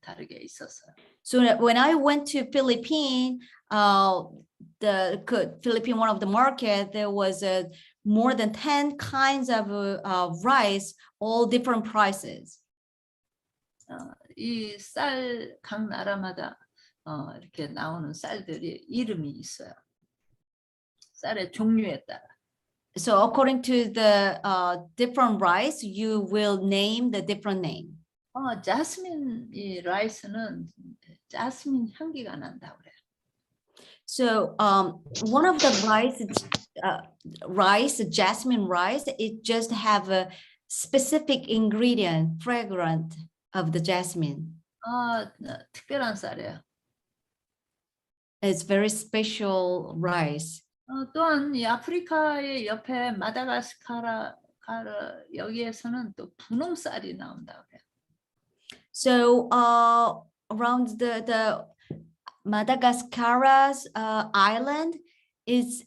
다르게 있었어요.
So when I went to Philippines, Philippine one of the market, there was more than 10 kinds of rice, all different prices.
이 쌀 각 나라마다 이렇게 나오는 쌀들이 이름이 있어요. 쌀의 종류에 따라.
So according to the different rice, you will name the different name.
자스민 이 라이스는 자스민 향기가 난다고 그래요.
So one of the rice, jasmine rice, it just have a specific ingredient, fragrant of the jasmine.
특별한 쌀이에요.
It's very special rice.
또한 이 아프리카의 옆에 마다가스카르 여기에서는 또 분홍쌀이 나온다고 해요.
So around the Madagascar's island, it's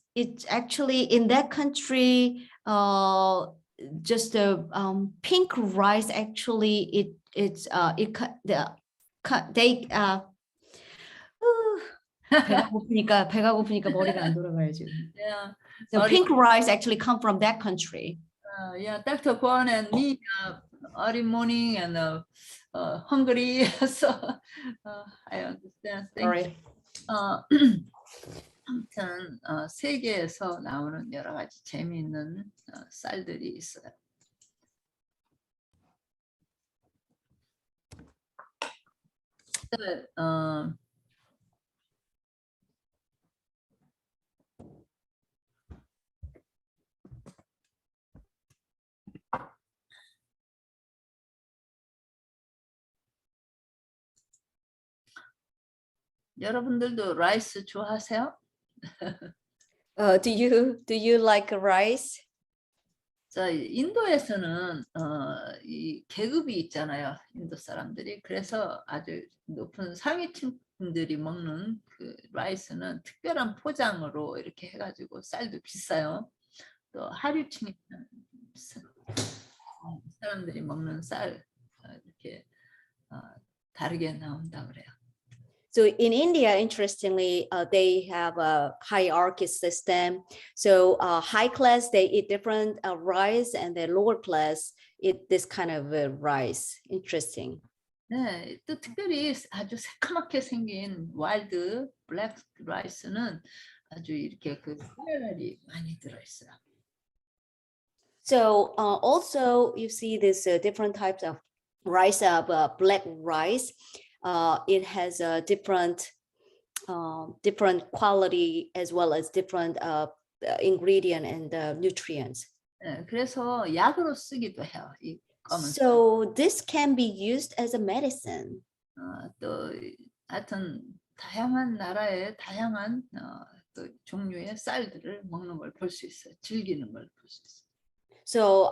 actually in that country just a pink rice. Actually, 배가 고프니까 머리가 안 돌아가요 지금.
Yeah.
So pink rice actually come from that country.
Yeah, Dr. Kwon and me early morning and hungry, so I understand.
Sorry.
아무튼 세계에서 나오는 여러 가지 재미있는 쌀들이 있어요. 여러분들도 라이스 좋아하세요?
Do you like rice?
자, 인도에서는 이 계급이 있잖아요. 인도 사람들이. 그래서 아주 높은 상위층들이 먹는 그 라이스는 특별한 포장으로 이렇게 해가지고 쌀도 비싸요. 또 하류층 사람들이 먹는 쌀 이렇게 다르게 나온다 그래요.
So in India, interestingly, they have a hierarchy system. So high class, they eat different rice, and the lower class eat this kind of rice. Interesting.
네, 또 특별히 아주 새카맣게 생긴 와일드 블랙 라이스는 아주 이렇게 그 미네랄이 많이 들어있어요.
So also you see this different types of rice, black rice. It has a different quality as well as different ingredient and nutrients.
네, 그래서 약으로 쓰기도 해요. 이 검은
So this can be used as a medicine.
또 하여튼 다양한 나라의 다양한 또 종류의 쌀들을 먹는 걸 볼 수 있어요. 즐기는 걸 볼 수 있어요.
So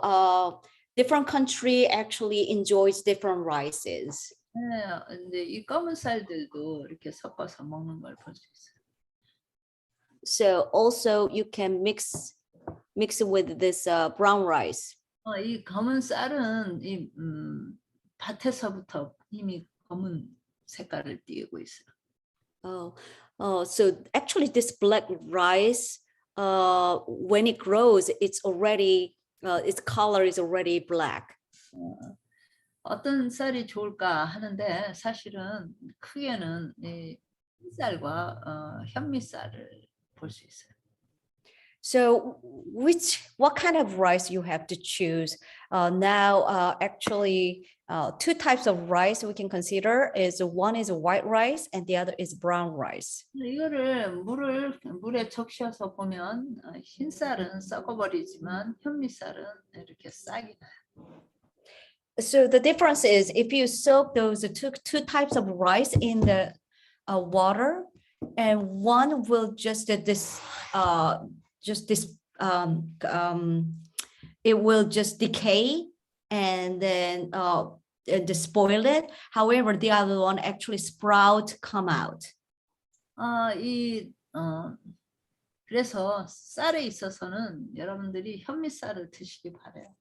different country actually enjoys different rices.
네, 근데 이 검은 쌀들도 이렇게 섞어서 먹는 걸 볼 수 있어요.
So also you can mix it with this brown rice.
이 검은 쌀은 이 밭에서부터 이미 검은 색깔을 띠고 있어요.
So actually this black rice, when it grows, it's already its color is already black.
어떤 쌀이 좋을까 하는데 사실은 크게는 이 흰쌀과 현미쌀을 볼 수 있어요.
So what kind of rice you have to choose? Now actually two types of rice we can consider is one is white rice and the other is brown rice.
이거를 물에 적셔서 보면 흰쌀은 썩어버리지만 현미쌀은 이렇게 싹이 나요.
So the difference is if you soak those two types of rice in the water, and one will just it will just decay and then spoil it. However, the other one actually sprout come out.
그래서 쌀에 있어서는 여러분들이 현미쌀을 드시기 바래요.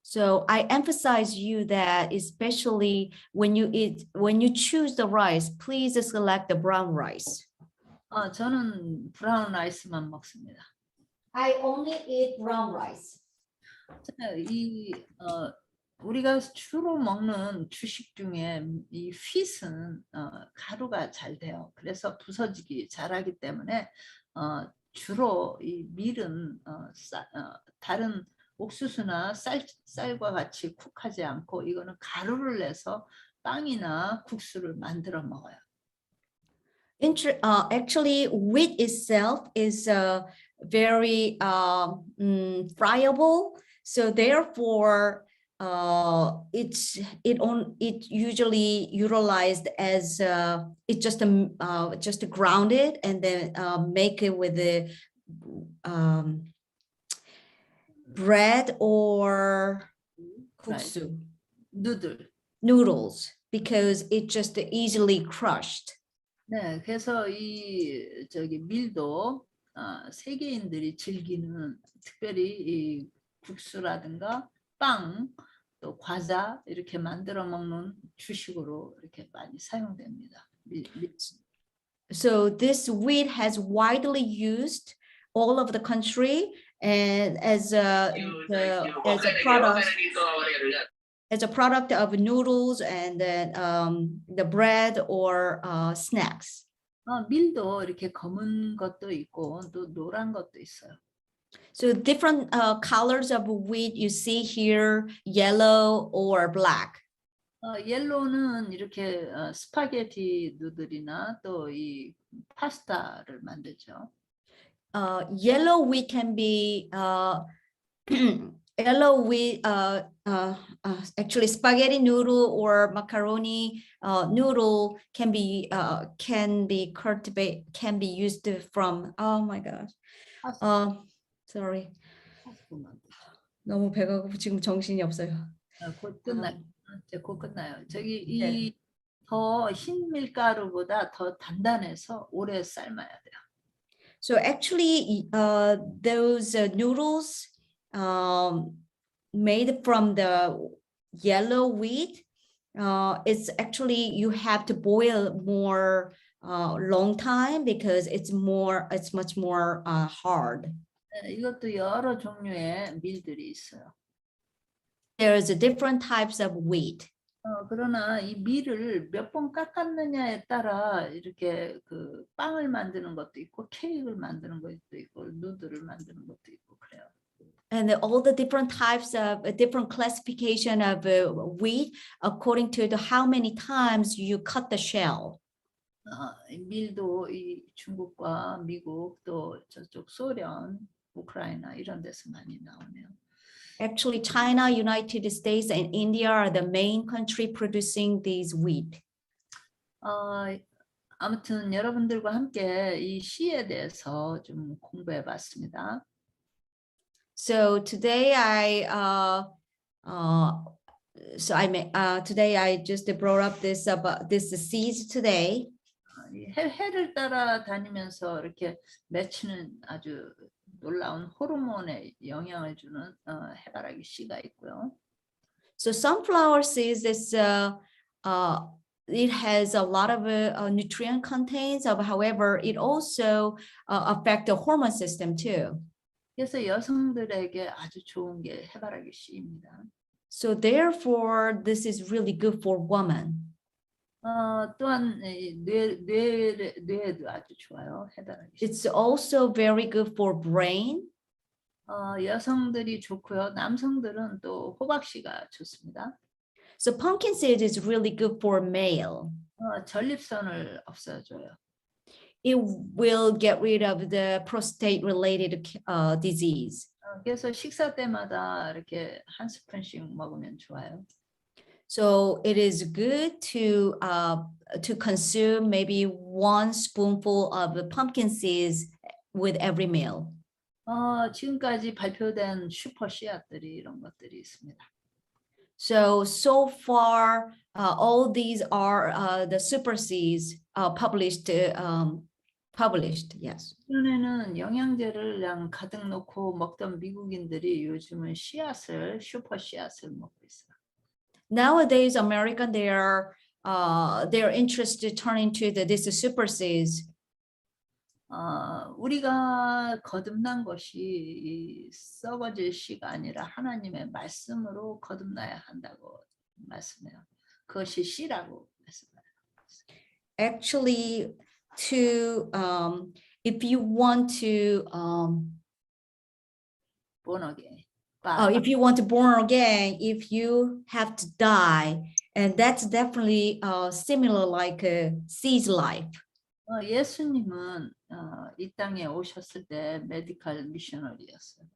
So I emphasize you that especially when you choose the rice, please select the brown rice.
저는 브라운 라이스만 먹습니다.
I only eat brown rice.
우리가 주로 먹는 주식 중에 이 휘트는 가루가 잘 돼요. 그래서 부서지기 잘하기 때문에 주로 이 밀은 다른 옥수수나 쌀과 같이 쿡하지 않고 이거는 가루를 내서 빵이나 국수를 만들어 먹어요.
Actually, wheat itself is very friable, so therefore it usually utilized as it just grounded and then make it with the bread or 국수, noodles, because it just easily crushed.
네, 그래서 밀도 세계인들이 즐기는 특별히 이 국수라든가 빵, 또 과자 이렇게 만들어 먹는 주식으로 이렇게 많이 사용됩니다.
So this wheat has widely used all over the country and as a product of noodles and then the bread or snacks.
밀도 이렇게 검은 것도 있고 또 노란 것도 있어요.
So different colors of wheat you see here, yellow or black.
옐로우는 이렇게 스파게티 누들이나 또 이 파스타를 만들죠.
Yellow wheat can be yellow wheat, actually spaghetti noodle or macaroni noodle can be can be used from, oh my gosh. Sorry.
파스타만 되죠.
너무 배가 고프 지금 정신이 없어요.
곧 끝나요. 이제 곧 끝나요. 저기
네.
이 더 흰 밀가루보다 더 단단해서 오래 삶아야 돼요.
So actually, those noodles made from the yellow wheat, it's actually you have to boil more long time because it's much more hard.
이것도 여러 종류의 밀들이 있어요.
There's different types of wheat.
그러나 이 밀을 몇 번 깎았느냐에 따라 이렇게 그 빵을 만드는 것도 있고 케이크를 만드는 것도 있고 누드를 만드는 것도 있고 그래요.
And all the different types of different classification of wheat according to the how many times you cut the shell.
이 밀도 이 중국과 미국 또 저쪽 소련, 우크라이나 이런 데서 많이 나오네요.
Actually, China, United States, and India are the main country producing these wheat.
아무튼 여러분들과 함께 이 시에 대해서 좀 공부해봤습니다.
So today today I just brought up this about this seeds today.
해를 따라 다니면서 이렇게 맺히는 아주 놀라운 호르몬에 영향을 주는 해바라기 씨가 있고요.
So sunflower seeds is it has a lot of nutrient contents. However, it also affect the hormone system too.
그래서 여성들에게 아주 좋은 게 해바라기 씨입니다.
So therefore, this is really good for women.
또한 뇌에도 아주 좋아요. 해바라기 씨.
It's also very good for brain.
여성들이 좋고요. 남성들은 또 호박씨가 좋습니다.
So pumpkin seed is really good for male.
전립선을 없애줘요.
It will get rid of the prostate related disease.
그래서 식사 때마다 이렇게 한 스푼씩 먹으면 좋아요.
So it is good to consume maybe 1 spoonful of pumpkin seeds with every meal.
지금까지 발표된 슈퍼 씨앗들이 이런 것들이 있습니다.
So far, all these are the super seeds published. Yes.
예전에는 영양제를 그냥 가득 넣고 먹던 미국인들이 요즘은 씨앗을 슈퍼 씨앗을 먹고 있어요.
Nowadays, American they're interested to turn into this super seeds.
우리가 거듭난 것이 이 썩어질 씨가 아니라 하나님의 말씀으로 거듭나야 한다고 말씀해요. 그것이 씨라고 말씀해요.
Actually, if you want to
born again.
if you want to born again, if you have to die, and that's definitely similar like seed's life.
예수님은 이 땅에 오셨을 때 메디컬 미셔너리였어요.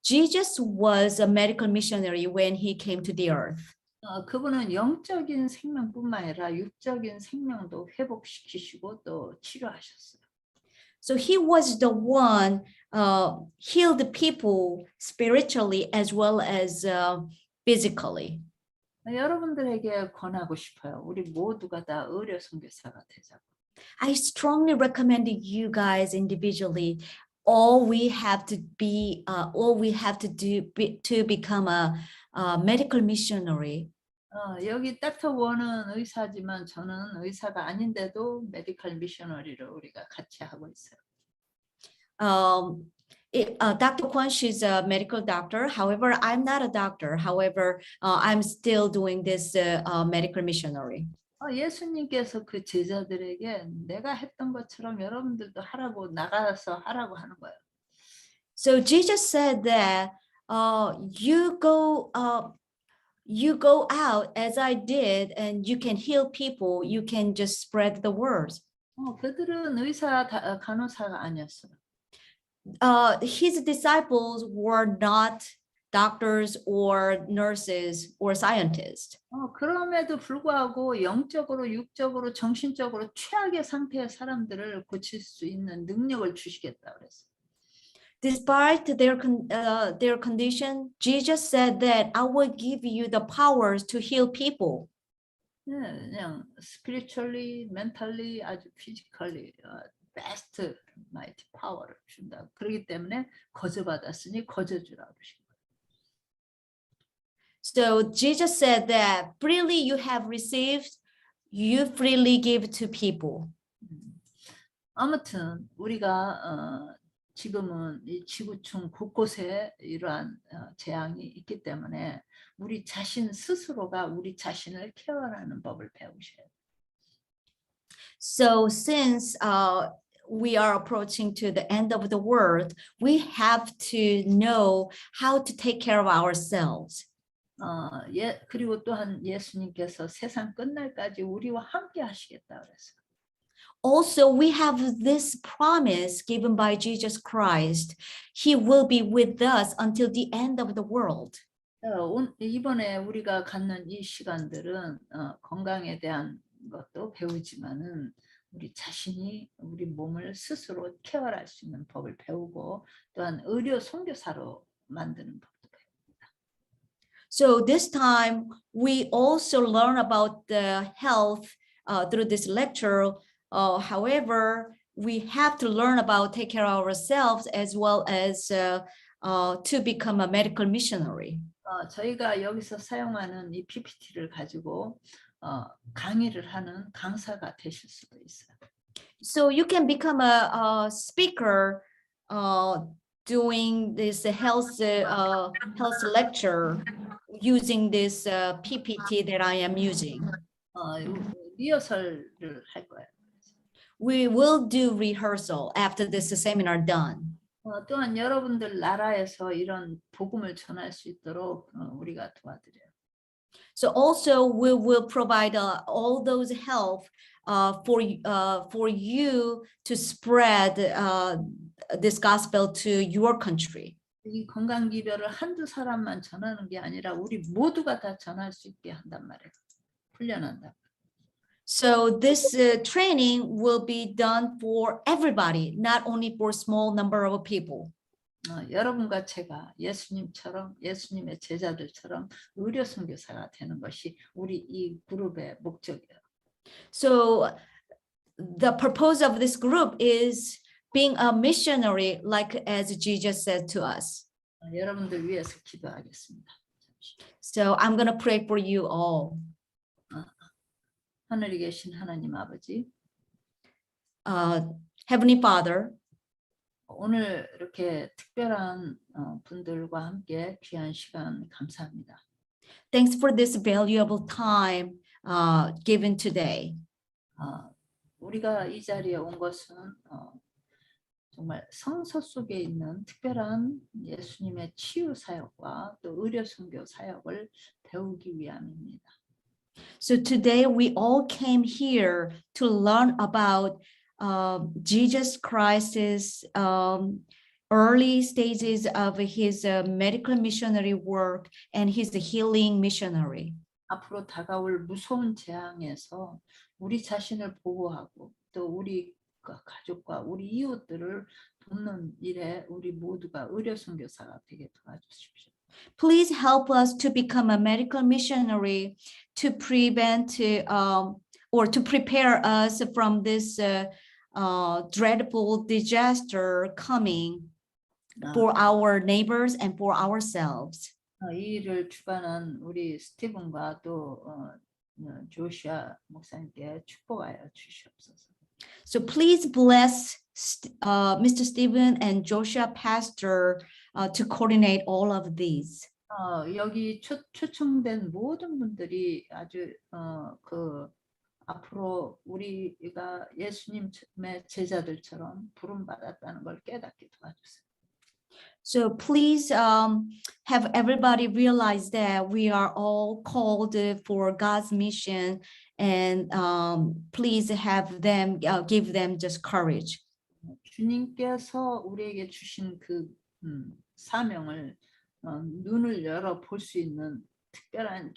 Jesus was a medical missionary when he came to the earth.
그분은 영적인 생명뿐만 아니라 육적인 생명도 회복시키시고 또 치료하셨어요.
So he was the one healed the people spiritually as well as physically.
여러분들에게 권하고 싶어요. 우리 모두가 다 의료 선교사가 되자고.
I strongly recommend you guys individually. All we have to do to become a medical missionary.
여기 닥터 원은 의사지만 저는 의사가 아닌데도 메디컬 미셔너리를 우리가 같이 하고 있어요.
Dr. Kwon, she's a medical doctor. However, I'm not a doctor. However, I'm still doing this medical missionary.
예수님께서 그 제자들에게 내가 했던 것처럼 여러분들도 하라고 나가서 하라고 하는 거예요.
So Jesus said that you go out as I did, and you can heal people. You can just spread the words.
그들은 의사 간호사가 아니었어요.
His disciples were not doctors or nurses or scientists.
그럼에도 불구하고 영적으로, 육적으로, 정신적으로 최악의 상태의 사람들을 고칠 수 있는 능력을 주시겠다 그랬어요.
Despite their condition, Jesus said that I will give you the powers to heal people.
네, 그냥 spiritually, mentally, 아주 physically best mighty power를 준다. 그렇기 때문에 거저받았으니 거저주라 그러신 거예요.
So Jesus said that freely you have received, you freely give to people.
아무튼 우리가 지금은 이 지구촌 곳곳에 이러한 재앙이 있기 때문에 우리 자신 스스로가 우리 자신을 케어하는 법을 배우셔야 돼요.
So since we are approaching to the end of the world, we have to know how to take care of ourselves.
그리고 또한 예수님께서 세상 끝날까지 우리와 함께 하시겠다 그랬어요.
Also, we have this promise given by Jesus Christ. He will be with us until the end of the world.
이번에 우리가 갖는 이 시간들은 건강에 대한 것도 배우지만은 우리 자신이 우리 몸을 스스로 케어할 수 있는 법을 배우고 또한 의료 선교사로 만드는 법도 배웁니다.
So this time we also learn about the health through this lecture. However, we have to learn about take care of ourselves as well as to become a medical missionary.
저희가 여기서 사용하는 이 PPT를 가지고 강의를 하는 강사가 되실 수도 있어요.
So you can become a speaker doing this health lecture using this PPT that I am using.
리허설을 할 거예요.
We will do rehearsal after this seminar done.
또한 여러분들 나라에서 이런 복음을 전할 수 있도록 우리가 도와드려요.
So also we will provide all those help for you to spread this gospel to your country.
이 건강 기별을 한두 사람만 전하는 게 아니라 우리 모두가 다 전할 수 있게 한단 말이에요. 훈련한다.
So this training will be done for everybody, not only for a small number of people.
여러분과 제가 예수님처럼 예수님의 제자들처럼 의료 선교사가 되는 것이 우리 이 그룹의 목적이에요.
So the purpose of this group is being a missionary, like as Jesus said to us.
여러분들 위해서 기도하겠습니다.
So I'm going to pray for you all.
하늘에 계신 하나님 아버지,
Heavenly Father,
오늘 이렇게 특별한 분들과 함께 귀한 시간 감사합니다.
thanks for this valuable time given today.
우리가 이 자리에 온 것은 정말 성서 속에 있는 특별한 예수님의 치유 사역과 또 의료 선교 사역을 배우기 위함입니다.
So today we all came here to learn about Jesus Christ's early stages of his medical missionary work and his healing missionary.
앞으로 다가올 무서운 재앙에서 우리 자신을 보호하고 또 우리 가족과 우리 이웃들을 돕는 일에 우리 모두가 의료 선교사가 되게 도와주십시오.
Please help us to become a medical missionary to prevent or to prepare us from this dreadful disaster coming for our neighbors and for ourselves.
이 일을 주관한 우리 스티븐과 또 조시아 목사님께 축복하여 주시옵소서.
So please bless Mr. Stephen and Joshua Pastor to coordinate all of these.
여기 초청된 모든 분들이 아주 앞으로 우리가 예수님의 제자들처럼 부름 받았다는 걸 깨닫게 도와주세요.
So please have everybody realize that we are all called for God's mission, and please have them give them just courage.
주님께서 우리에게 주신 그 사명을 눈을 열어 볼 수 있는 특별한